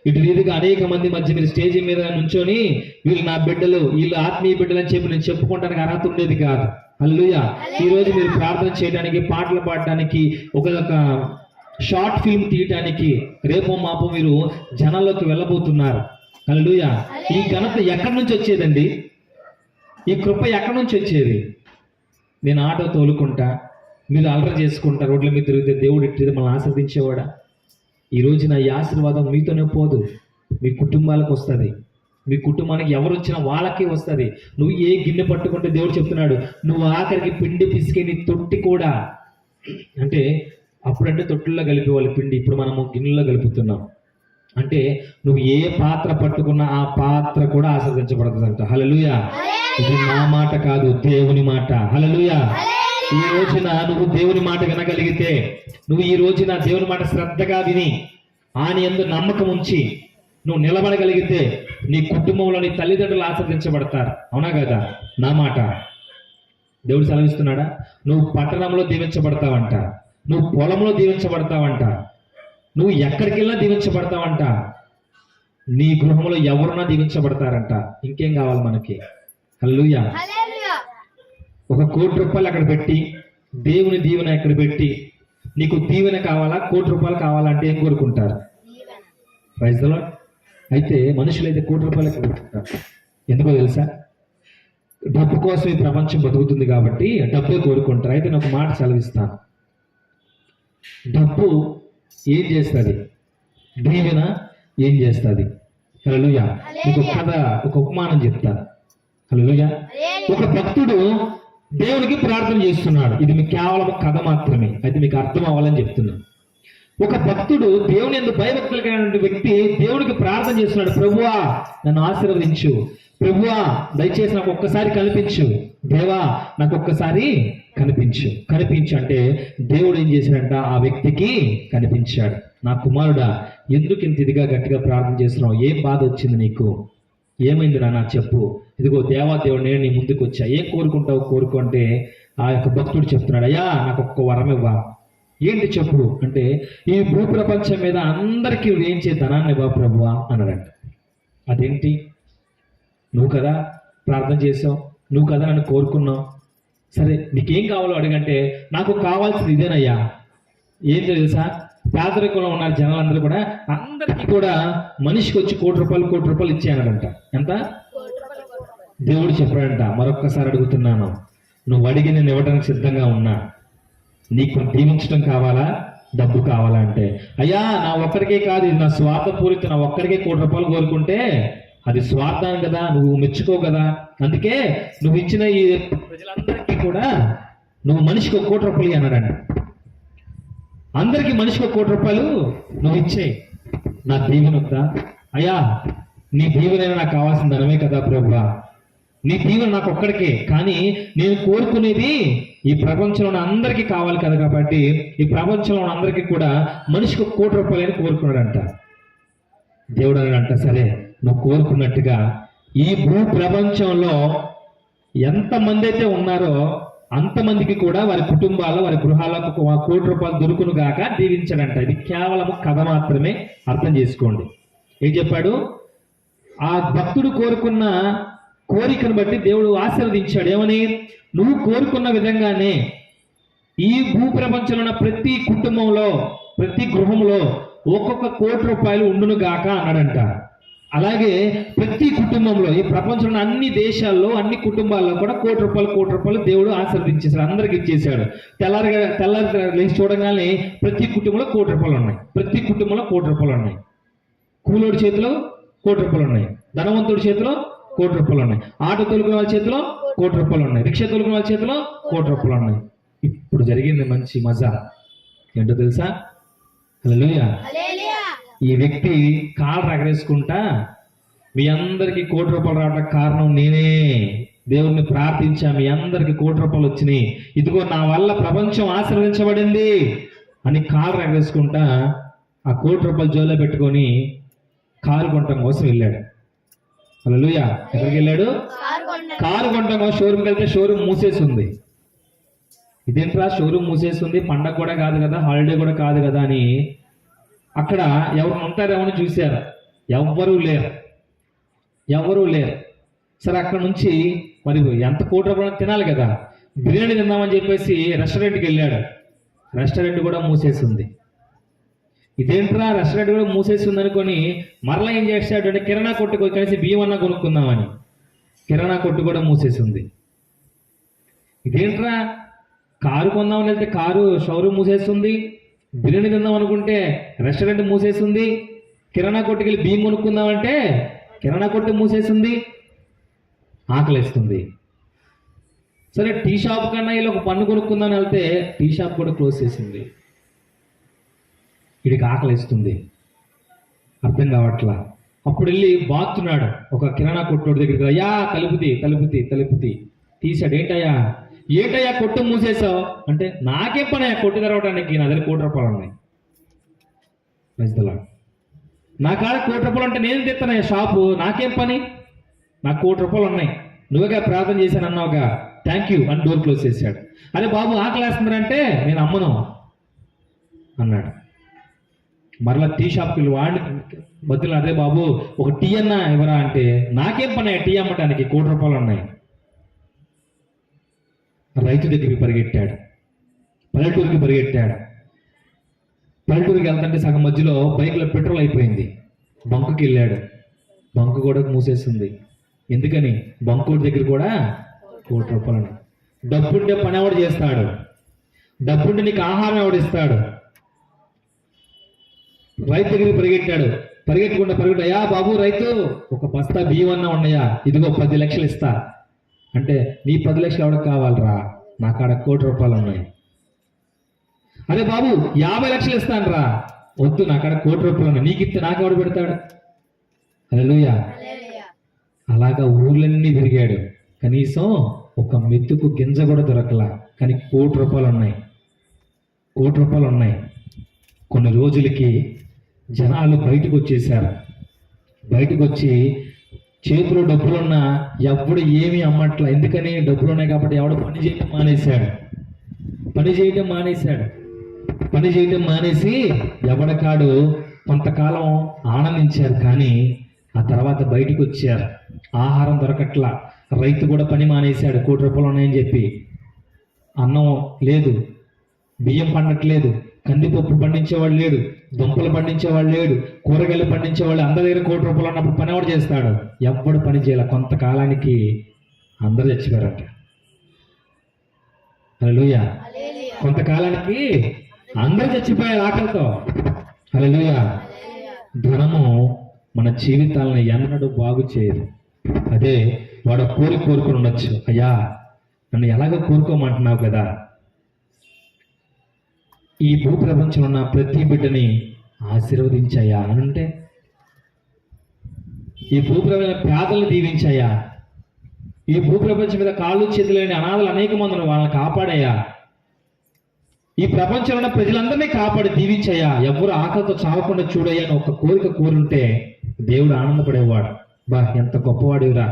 ఇటు రీతిగా అనేక మంది మధ్య మీరు స్టేజీ మీద నుంచొని వీళ్ళు నా బిడ్డలు, వీళ్ళు ఆత్మీయ బిడ్డలు అని చెప్పి నేను చెప్పుకోవడానికి అర్హత ఉండేది కాదు. హల్లెలూయా. ఈ రోజు మీరు ప్రార్థన చేయడానికి, పాటలు పాడడానికి, ఒక షార్ట్ ఫిల్మ్ తీయటానికి రేపో మాపో మీరు జనాల్లోకి వెళ్ళబోతున్నారు. హల్లెలూయా. ఈ ఘనత ఎక్కడి నుంచి వచ్చేదండి? ఈ కృప ఎక్కడి నుంచి వచ్చేది? నేను ఆటో తోలుకుంటా, మీరు అలర చేసుకుంటా, రోడ్ల మీద తిరిగితే దేవుడు ఇట్టి మనల్ని ఆశీర్వదించేవాడా? ఈ రోజు నా ఈ ఆశీర్వాదం మీతోనే పోదు, మీ కుటుంబాలకు వస్తుంది. మీ కుటుంబానికి ఎవరు వచ్చినా వాళ్ళకే వస్తుంది. నువ్వు ఏ గిన్నె పట్టుకుంటే దేవుడు చెప్తున్నాడు, నువ్వు ఆఖరికి పిండి పిసికే నీ తొట్టి కూడా, అంటే అప్పుడంటే తొట్టుల్లో కలిపేవాళ్ళు పిండి, ఇప్పుడు మనము గిన్నెల్లో కలుపుతున్నాం. అంటే నువ్వు ఏ పాత్ర పట్టుకున్నా ఆ పాత్ర కూడా ఆశీర్వదించబడుతుందంట. హల్లెలూయా. ఇది నా మాట కాదు, దేవుని మాట. హల్లెలూయా. ఈ రోజున నువ్వు దేవుని మాట వినగలిగితే, నువ్వు ఈ రోజున దేవుని మాట శ్రద్ధగా విని ఆయన యందు నమ్మకం ఉంచి నువ్వు నిలబడగలిగితే నీ కుటుంబంలో నీ తల్లిదండ్రులు ఆశీర్వదించబడతారు. అవునా కదా? నా మాట దేవుడు సెలవిస్తున్నాడా? నువ్వు పట్టణంలో దీవించబడతావంట, నువ్వు పొలంలో దీవించబడతావంట, నువ్వు ఎక్కడికి వెళ్ళినా దీవించబడతావంట, నీ గృహంలో ఎవరున్నా దీవించబడతారంట. ఇంకేం కావాలి మనకి? హల్లెలూయా. ఒక ₹1,00,00,000 అక్కడ పెట్టి, దేవుని దీవెన ఎక్కడ పెట్టి, నీకు దీవెన కావాలా, ₹1,00,00,000 కావాలంటే ఏం కోరుకుంటారు? Praise the lord. అయితే మనుషులైతే ₹1,00,00,000 ఎక్కడ పెట్టుకుంటారు? ఎందుకో తెలుసా? డబ్బు కోసం ఈ ప్రపంచం బతుకుతుంది కాబట్టి డబ్బే కోరుకుంటారు. అయితే నేను ఒక మాట సెలవిస్తాను, డబ్బు ఏం చేస్తుంది? దీవెన ఏం చేస్తుంది? హల్లెలూయా. మీకు ఒక కథ, ఒక ఉపమానం చెప్తా. హల్లెలూయా. ఒక భక్తుడు దేవునికి ప్రార్థన చేస్తున్నాడు. ఇది మీకు కేవలం కథ మాత్రమే, అయితే మీకు అర్థం అవ్వాలని చెప్తున్నాను. ఒక భక్తుడు, దేవుని యందు భయభక్తులు కలిగినటువంటి వ్యక్తి దేవునికి ప్రార్థన చేస్తున్నాడు. ప్రభువా నన్ను ఆశీర్వదించు, ప్రభువా దయచేసి నాకు ఒక్కసారి కనిపించు, దేవా నాకు ఒక్కసారి కనిపించు అంటే దేవుడు ఏం చేశాడంట, ఆ వ్యక్తికి కనిపించాడు. నా కుమారుడా, ఎందుకు ఇంత ఇదిగా గట్టిగా ప్రార్థన చేస్తున్నావు? ఏం బాధ వచ్చింది నీకు? ఏమైంది నాన్న చెప్పు. ఇదిగో దేవాదేవుడు నేను నీ ముందుకు వచ్చా, ఏం కోరుకుంటావు కోరుకో అంటే ఆ యొక్క భక్తుడు చెప్తున్నాడు, అయ్యా నాకు ఒక్క వరం ఇవ్వా. ఏంటి చెప్పు అంటే, ఈ భూప్రపంచం మీద అందరికీ ఏం చే ధనాన్ని ఇవ్వ ప్రభువా అన్నాడంట. అదేంటి? నువ్వు కదా ప్రార్థన చేసావు, నువ్వు కదా నన్ను కోరుకున్నావు, సరే నీకేం కావాలో అడిగంటే, నాకు కావాల్సింది ఇదేనయ్యా. ఏం తెలుసా, పేదరికంలో ఉన్న జనాలందరూ కూడా అందరికీ కూడా మనిషికి వచ్చి కోటి రూపాయలు ఇచ్చేయన్నాడంట. ఎంత? దేవుడు చెప్పాడంట, మరొక్కసారి అడుగుతున్నాను, నువ్వు అడిగి నేను ఇవ్వడానికి సిద్ధంగా ఉన్నా. నీకు దీవించడం కావాలా, డబ్బు కావాలా అంటే, అయ్యా నా ఒక్కడికే కాదు, ఇది నా స్వార్థపూరిత, నా ఒక్కడికే ₹1,00,00,000 కోరుకుంటే అది స్వార్థం కదా, నువ్వు మెచ్చుకో కదా. అందుకే నువ్వు ఇచ్చిన ఈ ప్రజలందరికీ కూడా నువ్వు మనిషికి ₹1,00,00,000 అన్నాడండి. అందరికీ మనిషికి ₹1,00,00,000 నువ్వు ఇచ్చేయి, నా దీవెన వద్దా? అయ్యా నీ దీవెనైనా నాకు కావాల్సిన ధనమే కదా ప్రభువా, నీ దీవెన నాకు ఒక్కడికే, కానీ నేను కోరుకునేది ఈ ప్రపంచంలో అందరికీ కావాలి కదా, కాబట్టి ఈ ప్రపంచంలో అందరికీ కూడా మనిషికి ₹1,00,00,000 అని కోరుకున్నాడంట. దేవుడు అన్నాడంట, సరే నువ్వు కోరుకున్నట్టుగా ఈ భూ ప్రపంచంలో ఎంతమంది అయితే ఉన్నారో అంతమందికి కూడా వారి కుటుంబాల్లో, వారి గృహాలకు ₹1,00,00,000 దొరుకును గాక దీవించాడంట. ఇది కేవలం కథ మాత్రమే, అర్థం చేసుకోండి. ఏం చెప్పాడు? ఆ భక్తుడు కోరుకున్న కోరికను బట్టి దేవుడు ఆశీర్వదించాడు. ఏమని? నువ్వు కోరుకున్న విధంగానే ఈ భూ ప్రపంచంలో ఉన్న ప్రతి కుటుంబంలో, ప్రతి గృహంలో ఒక్కొక్క ₹1,00,00,000 ఉండును గాక అన్నాడంట. అలాగే ప్రతి కుటుంబంలో, ఈ ప్రపంచంలో అన్ని దేశాల్లో, అన్ని కుటుంబాల్లో కూడా ₹1,00,00,000 దేవుడు ఆశీర్వదించేశాడు, అందరికి ఇచ్చేశాడు. తెల్లారి లేచి చూడగానే ప్రతి కుటుంబంలో ₹1,00,00,000 ఉన్నాయి. ప్రతి కుటుంబంలో ₹1,00,00,000 ఉన్నాయి. కూలోడి చేతిలో ₹1,00,00,000 ఉన్నాయి, ధనవంతుడి చేతిలో ₹1,00,00,000 ఉన్నాయి, ఆటో తొలుకునే వాళ్ళ చేతిలో ₹1,00,00,000 ఉన్నాయి, రిక్షా తొలుకునే వాళ్ళ చేతిలో ₹1,00,00,000 ఉన్నాయి. ఇప్పుడు జరిగింది మంచి మజా ఏంటో తెలుసా? హల్లెలూయా. ఈ వ్యక్తి కాళ్ళు రగరేసుకుంటా, మీ అందరికి ₹1,00,00,000 రావడానికి కారణం నేనే, దేవుణ్ణి ప్రార్థించా, మీ అందరికి ₹1,00,00,000 వచ్చినాయి, ఇదిగో నా వల్ల ప్రపంచం ఆశీర్వదించబడింది అని కాళ్ళు రగరేసుకుంటా ఆ ₹1,00,00,000 జోలో పెట్టుకొని కారు కొనటం కోసం వెళ్ళాడు. హల్లెలూయా. ఎక్కడికి వెళ్ళాడు? కారు కొనటం కోసం షోరూమ్కి వెళ్తే షోరూమ్ మూసేసి ఉంది. ఇదేంట్రా షోరూమ్ మూసేసి ఉంది, పండగ కూడా కాదు కదా, హాలిడే కూడా కాదు కదా అని అక్కడ ఎవరు ఉంటారేమని చూశారు. ఎవ్వరూ లేరు. సరే అక్కడ నుంచి మరి ఎంత ₹1,00,00,000 తినాలి కదా, బిర్యానీ తిందామని చెప్పేసి రెస్టారెంట్కి వెళ్ళాడు. రెస్టారెంట్ కూడా మూసేసి ఉంది. ఇదేంట్రా రెస్టారెంట్ కూడా మూసేసి ఉంది అనుకొని మరలా ఏం చేస్తాడు అంటే కిరాణా కొట్టుకు కలిసి బియ్యం అన్నా కొనుక్కుందామని కిరాణా కొట్టు కూడా మూసేసి ఉంది. ఇదేంట్రా కారు కొందామని వెళ్తే కారు షోరూమ్ మూసేస్తుంది, బిర్యానీ తిందాం అనుకుంటే రెస్టారెంట్ మూసేస్తుంది, కిరాణా కొట్టుకి వెళ్ళి బియ్యం కొనుక్కుందామంటే కిరాణా కొట్టు మూసేస్తుంది, ఆకలిస్తుంది. సరే టీ షాప్ కన్నా ఇలా ఒక పన్ను కొనుక్కుందామని వెళ్తే టీ షాప్ కూడా క్లోజ్ చేసింది. వీడికి ఆకలిస్తుంది, అర్థం కావట్లా. అప్పుడు వెళ్ళి బాగుతున్నాడు ఒక కిరాణా కొట్టోడి దగ్గరికి. అయ్యా తలుపుతి తీసాడు. ఏంటయ్యా కొట్టు మూసేసావు అంటే, నాకేం పని కొట్టు తెరవడానికి, నా దగ్గర ₹1,00,00,000 ఉన్నాయి. నా కాడ ₹1,00,00,000 అంటే నేను తెస్తానయ్యా షాపు, నాకేం పని, నాకు ₹1,00,00,000 ఉన్నాయి, నువ్వేగా ప్రార్థన చేశాను అన్నావుగా, థ్యాంక్ యూ అని డోర్ క్లోజ్ చేశాడు. అరే బాబు ఆకలేస్తున్నారంటే నేను అమ్మను అన్నాడు. మరలా టీ షాప్కి వెళ్ళి వాడిని బతులు, అదే బాబు ఒక టీ అన్నా ఇవ్వరా అంటే, నాకేం పని టీ అమ్మటానికి, ₹1,00,00,000 ఉన్నాయి. రైతు దగ్గరికి పరిగెట్టాడు, పల్లెటూరికి వెళ్తుంటే సగం మధ్యలో బైక్లో పెట్రోల్ అయిపోయింది. బంకుకి వెళ్ళాడు, బంకు కూడా మూసేస్తుంది. ఎందుకని? బంకోడి దగ్గర కూడా ₹1,00,00,000. డబ్బుంటే పని ఎవడు చేస్తాడు, డబ్బుంటే నీకు ఆహారం ఎవడిస్తాడు? రైతు దగ్గరికి పరిగెట్టాడు, పరిగెట్టుకుంటా అయ్యా బాబు రైతు ఒక బస్తా బియ్యం అన్నా ఉన్నాయా, ఇదిగో 10 లక్షలు ఇస్తా అంటే, నీ 10 లక్షలు ఎవరికి కావాలరా, నా కాడ 1 కోటి రూపాయలు ఉన్నాయి. అరే బాబు 50 లక్షలు ఇస్తాను రా, వద్దు నా కాడ 1 కోటి రూపాయలు ఉన్నాయి, నీకు ఇస్తే నాకు ఎవడు పెడతాడు. హల్లెలూయా. అలాగా ఊర్లన్నీ తిరిగాడు, కనీసం ఒక మెతుకు గింజ కూడా దొరకలా. కానీ 1 కోటి రూపాయలు ఉన్నాయి, 1 కోటి రూపాయలు ఉన్నాయి. కొన్ని రోజులకి జనాలు బయటకు వచ్చేసారు. బయటకు వచ్చి చేతిలో డబ్బులున్నా ఎవడు ఏమీ అమ్మట్లా. ఎందుకని? డబ్బులు ఉన్నాయి కాబట్టి. ఎవడు పని చేయటం మానేసి ఎవడకాడు కొంతకాలం ఆనందించారు. కానీ ఆ తర్వాత బయటకు వచ్చారు, ఆహారం దొరకట్లా. రైతు కూడా పని మానేశాడు, 1 కోటి రూపాయలు ఉన్నాయని చెప్పి. అన్నం లేదు, బియ్యం పండట్లేదు, కందిపప్పు పండించేవాడు లేడు, దుంపలు పండించేవాడు లేడు, కూరగాయలు పండించేవాళ్ళు. అందరి దగ్గర 1 కోటి రూపాయలు ఉన్నప్పుడు పని ఎవడు చేస్తాడు? ఎవ్వడు పని చేయాల. కొంతకాలానికి అందరూ చచ్చిపోయారట. హల్లెలూయా. కొంతకాలానికి అందరూ చచ్చిపోయారు ఆకలితో. హల్లెలూయా. ధనము మన జీవితాలను ఎన్నడూ బాగు చేయదు. అదే వాడు కోరుకుని ఉండొచ్చు, అయ్యా నన్ను ఎలాగో కోరుకోమంటున్నావు కదా, ఈ భూప్రపంచంలో ఉన్న ప్రతి బిడ్డని ఆశీర్వదించాయా అని అంటే, ఈ భూప్రపంచ పేదలను దీవించాయా, ఈ భూప్రపంచం మీద కాళ్ళు చేతులు లేని అనాథలు అనేక మందిని వాళ్ళని కాపాడాయా, ఈ ప్రపంచంలో ఉన్న ప్రజలందరినీ కాపాడి దీవించాయా, ఎవరు ఆకలితో చావకుండా చూడయ్యా అని ఒక కోరిక కోరుంటే దేవుడు ఆనందపడేవాడు. బా ఎంత గొప్పవాడివిరా,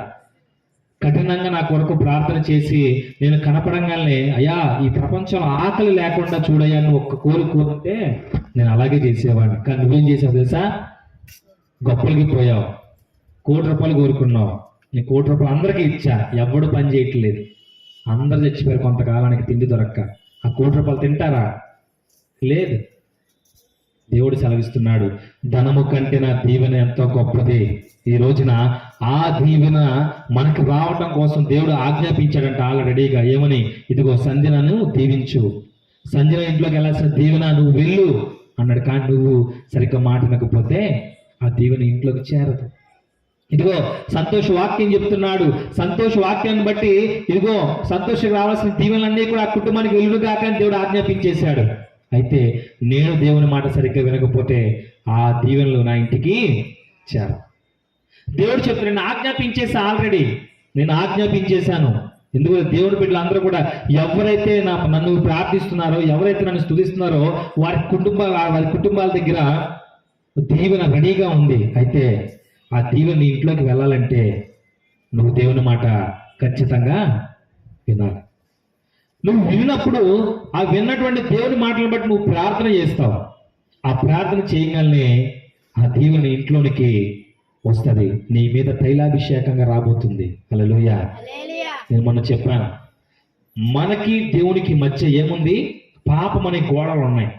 కఠినంగా నా కొరకు ప్రార్థన చేసి నేను కనపడంగానే అయ్యా ఈ ప్రపంచంలో ఆకలి లేకుండా చూడయ్యా అని ఒక్క కోరుకుంటే నేను అలాగే చేసేవాడిని. కానీ నువ్వేం చేసావు తెలుసా? గొప్పలకి పోయావు, 1 కోటి రూపాయలు కోరుకున్నావు. నేను 1 కోటి రూపాయలు అందరికీ ఇచ్చా, ఎవడు పని చేయట్లేదు, అందరు చచ్చిపోయారు కొంతకాలానికి తిండి దొరక్క. ఆ 1 కోటి రూపాయలు తింటారా? లేదు. దేవుడు సెలవిస్తున్నాడు, ధనము కంటే నా దీవెన ఎంతో గొప్పది. ఈ రోజున ఆ దీవెన మనకు రావటం కోసం దేవుడు ఆజ్ఞాపించాడంట ఆల్రెడీగా. ఏమని? ఇదిగో సంధ్యను దీవించు, సంధ్యన ఇంట్లోకి వెళ్ళాల్సిన దీవెన నువ్వు వెళ్ళు అన్నాడు. కానీ నువ్వు సరిగ్గా మాట వినకపోతే ఆ దీవెన ఇంట్లోకి చేరదు. ఇదిగో సంతోష వాక్యం చెప్తున్నాడు. సంతోష వాక్యాన్ని బట్టి ఇదిగో సంతోషం రావాల్సిన దీవెనలన్నీ కూడా ఆ కుటుంబానికి వెలుగుగాక అని దేవుడు ఆజ్ఞాపించేశాడు. అయితే నేను దేవుని మాట సరిగ్గా వినకపోతే ఆ దీవెనలు నా ఇంటికి చేరు. దేవుడు చెప్తాడు, నేను ఆజ్ఞాపించేసా, ఆల్రెడీ నేను ఆజ్ఞాపించేశాను. ఎందుకంటే దేవుడి బిడ్డలు అందరూ కూడా ఎవరైతే నన్ను ప్రార్థిస్తున్నారో, ఎవరైతే నన్ను స్తుతిస్తున్నారో వారి కుటుంబాల దగ్గర దీవెన రెడీగా ఉంది. అయితే ఆ దీవెన నీ ఇంట్లోకి వెళ్ళాలంటే నువ్వు దేవుని మాట ఖచ్చితంగా వినాలి. నువ్వు విన్నప్పుడు ఆ విన్నటువంటి దేవుని మాటలను బట్టి నువ్వు ప్రార్థన చేస్తావు. ఆ ప్రార్థన చేయగానే ఆ దీవెన ఇంట్లోనికి వస్తుంది, నీ మీద తైలాభిషేకంగా రాబోతుంది. హల్లెలూయా. నేను మొన్న చెప్పాను, మనకి దేవునికి మధ్య ఏముంది? పాపం అనే గోడలు ఉన్నాయి.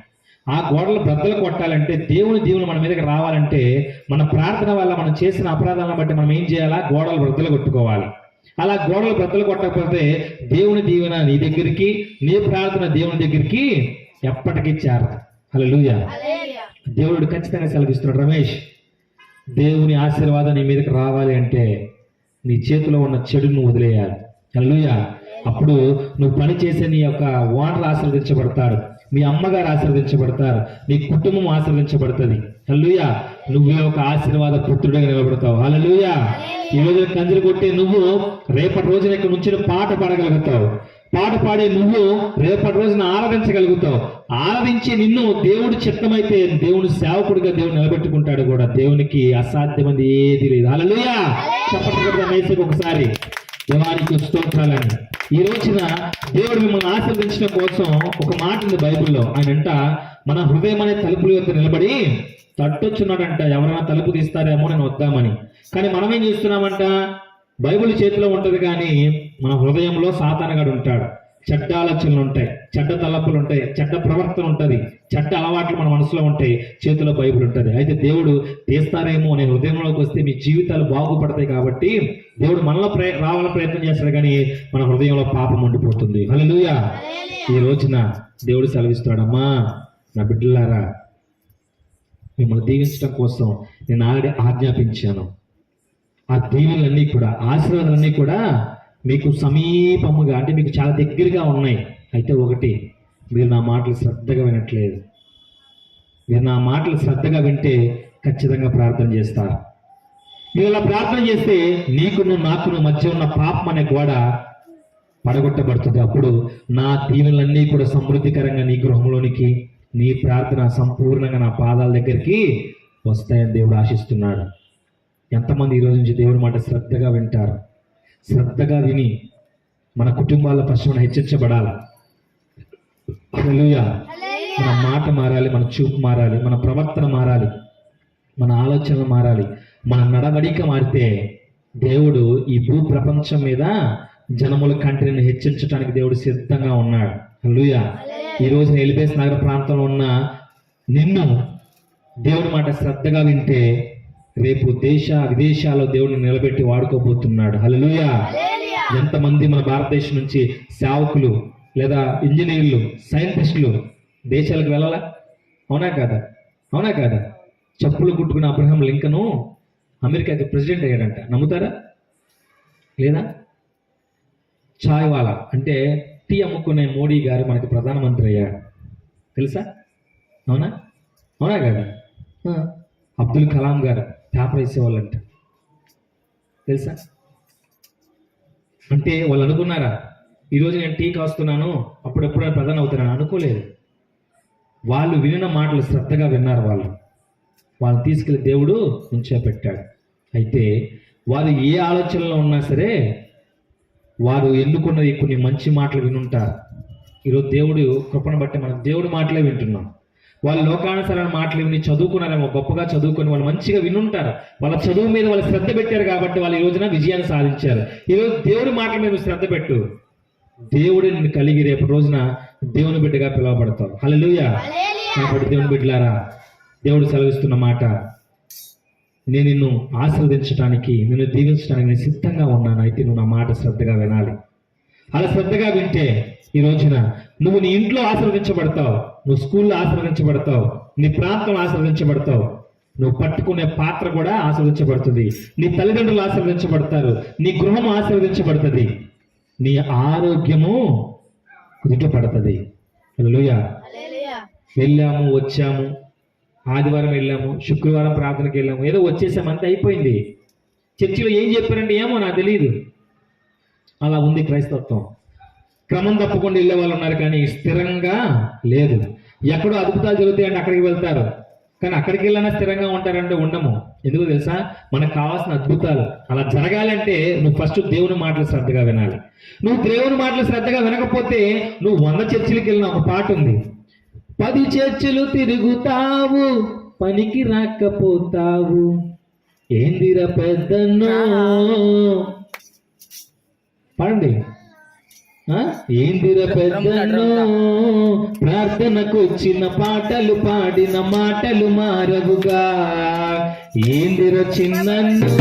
ఆ గోడలు బ్రద్దలు కొట్టాలంటే దేవుని మన మీదకి రావాలంటే మన ప్రార్థన వల్ల మనం చేసిన అపరాధాలను బట్టి మనం ఏం చేయాలా? గోడలు బ్రద్దలు కొట్టుకోవాలి. అలా గోడలు బ్రద్దలు కొట్టకపోతే దేవుని దీవెన నీ దగ్గరికి, నీ ప్రార్థన దేవుని దగ్గరికి ఎప్పటికీ చేరదు. హల్లెలూయా. దేవుడు ఖచ్చితంగా సెలవిస్తున్నాడు, రమేష్ దేవుని ఆశీర్వాదం నీ మీదకి రావాలి అంటే నీ చేతిలో ఉన్న చెడును వదిలేయాలి. హల్లెలూయా. అప్పుడు నువ్వు పని చేసే నీ యొక్క ఓనర్ ఆశీర్వదించబడతాడు, మీ అమ్మగారు ఆశీర్వదించబడతారు, నీ కుటుంబం ఆశీర్వదించబడుతుంది. హల్లెలూయా. నువ్వే ఒక ఆశీర్వాద పుత్రుడిగా నిలబడతావు. హల్లెలూయా. ఈ రోజు కంజలు కొట్టే నువ్వు రేపటి రోజున ఇక్కడ నుంచి పాట పాడగలుగుతావు. పాట పాడే నువ్వు రేపటి రోజున ఆరాధించగలుగుతావు. ఆరాధించి నిన్ను దేవుడు చిత్తమైతే దేవుని సేవకుడిగా దేవుడు నిలబెట్టుకుంటాడు కూడా. దేవునికి అసాధ్యమైనది ఏది లేదు. హల్లెలూయా. చెప్పండి ఒకసారి దేవానికి స్తోత్రాలని. ఈ రోజున దేవుడు మిమ్మల్ని ఆశీర్వదించడం కోసం ఒక మాట ఉంది బైబిల్లో. ఆయన అంట మన హృదయం అనే తలుపుల యొక్క నిలబడి తట్టొచ్చున్నాడంట. ఎవరైనా తలుపు తీస్తారేమో నేను వద్దామని. కానీ మనం ఏం చేస్తున్నామంట? బైబిల్ చేతిలో ఉంటది కానీ మన హృదయంలో సాతానగాడు ఉంటాడు. చెడ్డ ఆలోచనలు ఉంటాయి, చెడ్డ తలపులు ఉంటాయి, చెడ్డ ప్రవర్తన ఉంటుంది, చెడ్డ అలవాట్లు మన మనసులో ఉంటాయి, చేతిలో బైబిల్ ఉంటుంది. అయితే దేవుడు తీస్తారేమో అనే హృదయంలోకి వస్తే మీ జీవితాలు బాగుపడతాయి. కాబట్టి దేవుడు మనలో రావాలని ప్రయత్నం చేస్తాడు కానీ మన హృదయంలో పాపం ఉండిపోతుంది. హల్లెలూయా. ఈ రోజున దేవుడు సెలవిస్తాడమ్మా, నా బిడ్డలారా మిమ్మల్ని దీవించడం కోసం నేను ఆల్రెడీ ఆజ్ఞాపించాను. ఆ దీవెనలన్నీ కూడా, ఆశీర్వాదాలన్నీ కూడా మీకు సమీపముగా, అంటే మీకు చాలా దగ్గరగా ఉన్నాయి. అయితే ఒకటి, మీరు నా మాటలు శ్రద్ధగా వినట్లేదు. మీరు నా మాటలు శ్రద్ధగా వింటే ఖచ్చితంగా ప్రార్థన చేస్తారు. మీరు ఇలా ప్రార్థన చేస్తే నీకును నాకును మధ్య ఉన్న పాపం అనే గోడ పడగొట్టబడుతుంది. అప్పుడు నా దీవెనలన్నీ కూడా సమృద్ధికరంగా నీ గృహంలోనికి, నీ ప్రార్థన సంపూర్ణంగా నా పాదాల దగ్గరికి వస్తాయని దేవుడు ఆశిస్తున్నాడు. ఎంతమంది ఈ రోజు నుంచి దేవుడి మాట శ్రద్ధగా వింటారు? శ్రద్ధగా విని మన కుటుంబాల పశువును హెచ్చరించబడాలి. హల్లెలూయా. మన మాట మారాలి, మన చూపు మారాలి, మన ప్రవర్తన మారాలి, మన ఆలోచనలు మారాలి, మన నడవడిక మారితే దేవుడు ఈ భూ ప్రపంచం మీద జనముల కంటిని హెచ్చరించడానికి దేవుడు సిద్ధంగా ఉన్నాడు. హల్లెలూయా. ఈ రోజు ఎలిబేస్ నగర ప్రాంతంలో ఉన్న నిన్ను దేవుడి మాట శ్రద్ధగా వింటే రేపు విదేశాల్లో దేవుడిని నిలబెట్టి వాడుకోబోతున్నాడు. హల్లెలూయా. ఎంతమంది మన భారతదేశం నుంచి సేవకులు లేదా ఇంజనీర్లు, సైంటిస్టులు దేశాలకు వెళ్ళాలా? అవునా కాదా? అవునా కాదా? చెప్పులు కుట్టుకున్న అబ్రహాం లింకను అమెరికాకి ప్రెసిడెంట్ అయ్యాడంట. నమ్ముతారా? లేదా? చాయ్ వాలా అంటే టీ అమ్ముకునే మోడీ గారు మనకి ప్రధానమంత్రి అయ్యాడు. తెలుసా? అవునా? అవునా కదా? అబ్దుల్ కలాం గారు పేపర్ వేసేవాళ్ళంట. తెలుసా? అంటే వాళ్ళు అనుకున్నారా ఈరోజు నేను టీ కాస్తున్నాను అప్పుడెప్పుడు ప్రధాని అవుతున్నాను? అనుకోలేదు. వాళ్ళు వినిన మాటలు శ్రద్ధగా విన్నారు. వాళ్ళని తీసుకెళ్లి దేవుడు ఉంచోపెట్టాడు. అయితే వారు ఏ ఆలోచనలో ఉన్నా సరే వారు ఎన్నుకున్నది కొన్ని మంచి మాటలు వినుంటారు. ఈరోజు దేవుడు కృపను బట్టి మనం దేవుడి మాటలే వింటున్నాం. వాళ్ళు లోకానుసరమైన మాటలు విని చదువుకున్నారేమో, గొప్పగా చదువుకొని వాళ్ళు మంచిగా వినుంటారు. వాళ్ళ చదువు మీద వాళ్ళు శ్రద్ధ పెట్టారు కాబట్టి వాళ్ళు ఈ రోజున విజయాన్ని సాధించారు. ఈరోజు దేవుడి మాటల మీద శ్రద్ధ పెట్టు, దేవుడు నిన్ను కలిగి రేపు రోజున దేవుని బిడ్డగా పిలువబడతావు. హల్లెలూయా. కాబట్టి దేవుని బిడ్డలారా, దేవుడు సెలవిస్తున్న మాట, నేను నిన్ను ఆశీర్వదించడానికి, నిన్ను దీవించడానికి నేను సిద్ధంగా ఉన్నాను. అయితే నువ్వు నా మాట శ్రద్ధగా వినాలి. అలా శ్రద్ధగా వింటే ఈ రోజున నువ్వు నీ ఇంట్లో ఆశీర్వదించబడతావు, నువ్వు స్కూల్లో ఆశీర్వదించబడతావు, నీ ప్రాంతంలో ఆశీర్వదించబడతావు, నువ్వు పట్టుకునే పాత్ర కూడా ఆశీర్వదించబడుతుంది, నీ తల్లిదండ్రులు ఆశీర్వదించబడతారు, నీ గృహం ఆశీర్వదించబడుతుంది, నీ ఆరోగ్యము కుదుటపడుతుంది. హల్లెలూయా. వెళ్ళాము, వచ్చాము, ఆదివారం వెళ్ళాము, శుక్రవారం ప్రార్థనకి వెళ్ళాము, ఏదో వచ్చేసాము, అంతే అయిపోయింది. చర్చిలో ఏం చెప్పారంటే ఏమో నాకు తెలియదు. అలా ఉంది క్రైస్తవత్వం. క్రమం తప్పకుండా వెళ్ళే వాళ్ళు ఉన్నారు కానీ స్థిరంగా లేదు. ఎక్కడో అద్భుతాలు జరుగుతాయంటే అక్కడికి వెళ్తారు, కానీ అక్కడికి వెళ్ళినా స్థిరంగా ఉంటారంటే ఉండము. ఎందుకో తెలుసా? మనకు కావాల్సిన అద్భుతాలు అలా జరగాలంటే నువ్వు ఫస్ట్ దేవుని మాటలు శ్రద్ధగా వినాలి. నువ్వు దేవుని మాటలు శ్రద్ధగా వినకపోతే నువ్వు 100 చర్చిలకు వెళ్ళిన ఒక పాట ఉంది, 10 చర్చిలు తిరుగుతావు, పనికి రాకపోతావు, ఏందిర పెద్దన్నో. పాడండి. ఏందిర పెద్దన్నో, ప్రార్థనకు వచ్చిన పాటలు పాడిన మాటలు మారవుగా, ఏందిర చిన్నన్నో,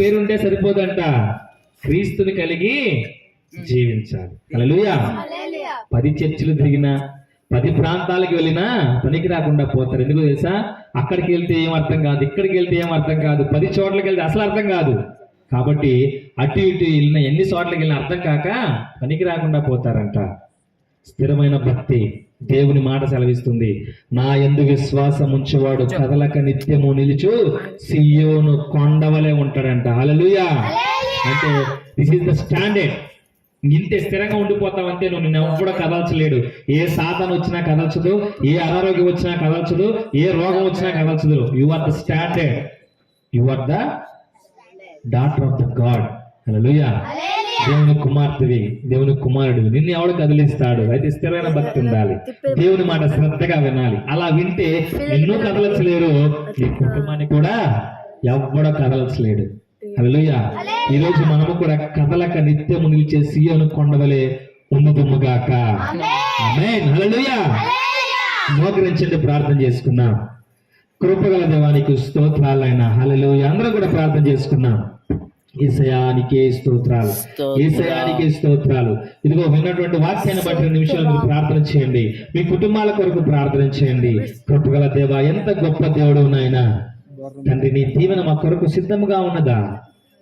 పేరుంటే సరిపోదంట, క్రీస్తుని కలిగి జీవించాలి. హల్లెలూయా. 10 చర్చిలు తిరిగినా, 10 ప్రాంతాలకు వెళ్ళినా పనికి రాకుండా పోతారు. ఎందుకు తెలుసా? అక్కడికి వెళ్తే ఏం అర్థం కాదు, ఇక్కడికి వెళ్తే ఏం అర్థం కాదు, 10 చోట్లకి వెళ్తే అసలు అర్థం కాదు. కాబట్టి అటు ఇటు వెళ్ళిన ఎన్ని చోట్లకి వెళ్ళినా అర్థం కాక పనికి రాకుండా పోతారంట. స్థిరమైన భక్తి. దేవుని మాట సెలవిస్తుంది, నా యందు విశ్వాసం ఉంచేవాడు కదలక నిత్యము నిలుచు సియోను కొండవలే ఉంటాడంట. హల్లెలూయా. అంటే దిస్ ఈస్ ద స్టాండర్డ్. ఇంతే స్థిరంగా ఉండిపోతావంటే నువ్వు ఎవ్వడో కదల్చలేడు. ఏ సాతాను వచ్చినా కదల్చదు, ఏ అనారోగ్యం వచ్చినా కదల్చదు, ఏ రోగం వచ్చినా కదల్చదు. You are the standard. You are the daughter of the God. Hallelujah. దేవుని కుమార్తెవి, దేవుని కుమారుడివి. నిన్ను ఎవడు కదిలిస్తాడు? అయితే స్థిరమైన భక్తి ఉండాలి, దేవుని మాట శ్రద్ధగా వినాలి. అలా వింటే నిన్ను కదలచలేరు, నీ కుటుంబాన్ని కూడా ఎవ్వడో కదలచలేడు. హల్లెలూయా. ఈ రోజు మనము కూడా కదలక నిత్యము నిలిచే సియోను కొండవలే ఉండుదుముగాక. ఆమేన్. హల్లెలూయా. మోకరించండి, ప్రార్థన చేసుకున్నాం. కృపగల దేవానికి స్తోత్రాలైనా. హల్లెలూయా. అందరూ కూడా ప్రార్థన చేసుకున్నాం. యేసయ్యానికే స్తోత్రాలు, యేసయ్యానికే స్తోత్రాలు. ఇదిగో విన్నటువంటి వాక్యాన్ని బట్టి 2 నిమిషాలు మీరు ప్రార్థన చేయండి, మీ కుటుంబాల కొరకు ప్రార్థన చేయండి. కృపగల దేవా, ఎంత గొప్ప దేవుడు నాయనా. తండ్రి, నీ దీవెన మా కొరకు సిద్ధముగా ఉన్నదా?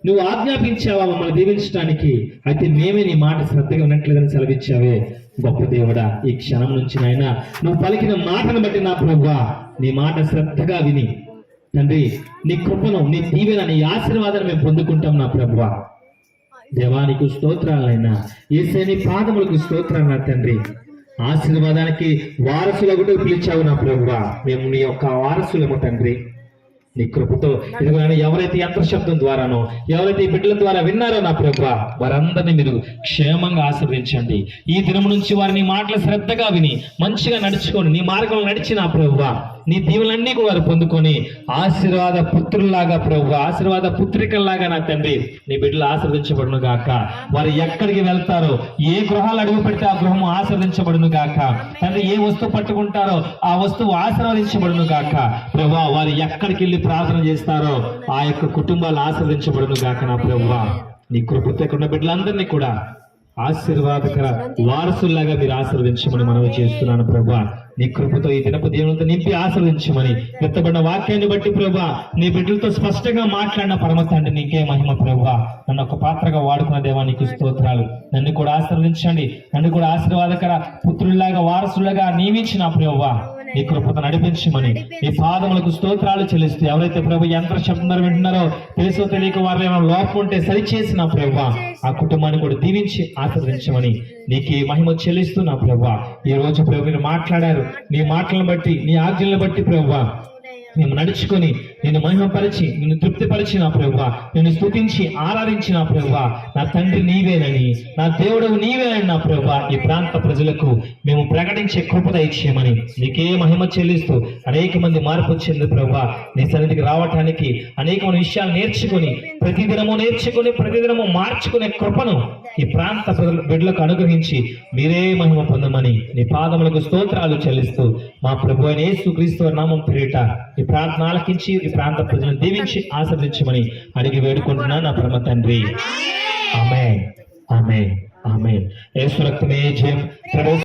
నువ్వు ఆజ్ఞాపించావా మమ్మల్ని దీవించడానికి? అయితే మేమే నీ మాట శ్రద్ధగా వినట్లేదని సెలవిచ్చావే. గొప్ప దేవుడా, ఈ క్షణం నుంచి నాయనా నువ్వు పలికిన మాటను బట్టి నా ప్రభువా నీ మాట శ్రద్ధగా విని తండ్రి నీ కృపను, నీ దీవెన, నీ ఆశీర్వాదాన్ని మేము పొందుకుంటాం నా ప్రభువా. దేవానికి స్తోత్రాలైనా. యేసయ్య నీ పాదములకు స్తోత్రాలు నా తండ్రి. ఆశీర్వాదానికి వారసులకు పిలిచావు నా ప్రభువా. మేము నీ యొక్క వారసులము తండ్రి. నీ కృపతో ఇదిగో ఎవరైతే యంత్ర శబ్దం ద్వారానో, ఎవరైతే ఈ బిడ్డల ద్వారా విన్నారో నా ప్రభువా, వారందరినీ మీరు క్షేమంగా ఆశీర్వదించండి. ఈ దినం నుంచి వారిని మాటలు శ్రద్ధగా విని మంచిగా నడుచుకొని నీ మార్గంలో నడిచి నా ప్రభువా నీ దీవులన్నీ కూడా వారు పొందుకొని ఆశీర్వాద పుత్రుల్లాగా ప్రభువా, ఆశీర్వాద పుత్రికల్లాగా నా తండ్రి నీ బిడ్డలు ఆశీర్వదించబడును గాక. వారు ఎక్కడికి వెళ్తారో, ఏ గృహాలు అడుగు పెడితే ఆ గృహము ఆశీర్వదించబడును గాక. తండ్రి, ఏ వస్తువు పట్టుకుంటారో ఆ వస్తువు ఆశీర్వదించబడును గాక. ప్రభువా, వారు ఎక్కడికి వెళ్ళి ప్రార్థన చేస్తారో ఆ యొక్క కుటుంబాలు ఆశీర్వదించబడును గాక నా ప్రభువా. నీ కృపతో ఉన్న బిడ్డలందరినీ కూడా ఆశీర్వాదకర వారసుల్లాగా మీరు ఆశీర్వదించమని మనవి చేస్తున్నాను ప్రభువా. నీ కృపతో ఈ దినపు దేవునితో నింపి ఆశీర్వదించమని విత్తబడిన వాక్యాన్ని బట్టి ప్రభువా నీ బిడ్డలతో స్పష్టంగా మాట్లాడిన పరమ తండ్రి నీకే మహిమ ప్రభువా. నన్ను ఒక పాత్రగా వాడుకున్న దేవా నీకు స్తోత్రాలు. నన్ను కూడా ఆశీర్వదించండి. నన్ను కూడా ఆశీర్వాదకర పుత్రుల్లాగా వారసులుగా నియమించిన ప్రభువా నీ కృపతో నడిపించమని నీ పాదములకు స్తోత్రాలు చెల్లిస్తూ, ఎవరైతే ప్రభు యంత్ర శబ్దం వింటున్నారో తెలుసో తెలియక వారిలో ఏమైనా లోపం ఉంటే సరిచేసిన ప్రభువా ఆ కుటుంబాన్ని కూడా దీవించి ఆశీర్వదించమని నీకు మహిమ చెల్లిస్తూ నా ప్రభువా. ఈ రోజు ప్రభు మీరు మాట్లాడారు, నీ మాటలను బట్టి, నీ ఆజ్ఞలను బట్టి ప్రభువా మేము నడుచుకొని నిన్ను మహిమపరిచి, నిన్ను తృప్తిపరిచిన ప్రభువా, నిన్ను స్తుతించి ఆరాధించిన ప్రభువా నా తండ్రి నీవేనని, నా దేవుడవు నీవేనని నా ప్రభువా ఈ ప్రాంత ప్రజలకు మేము ప్రకటించే కృప దయచేయమని నీకే మహిమ చెల్లిస్తూ అనేక మంది మార్పు చెంది ప్రభువా నీ సన్నిధికి రావటానికి అనేకమైన విషయాలు నేర్చుకుని ప్రతిదినము మార్చుకునే కృపను ఈ ప్రాంత బిడ్డలకు అనుగ్రహించి మీరే మహిమ పొందమని నీ పాదములకు స్తోత్రాలు చెల్లిస్తూ మా ప్రభు అయిన యేసుక్రీస్తు నామం పేరిట ఈ ప్రార్థన ఆలకించి ఈ ప్రాంత ప్రజలను దీవించి ఆశీర్వదించమని అడిగి వేడుకుంటున్నాను నా పరమ తండ్రి. ఆమేన్, ఆమేన్, ఆమేన్. యేసు రక్తమే జయం.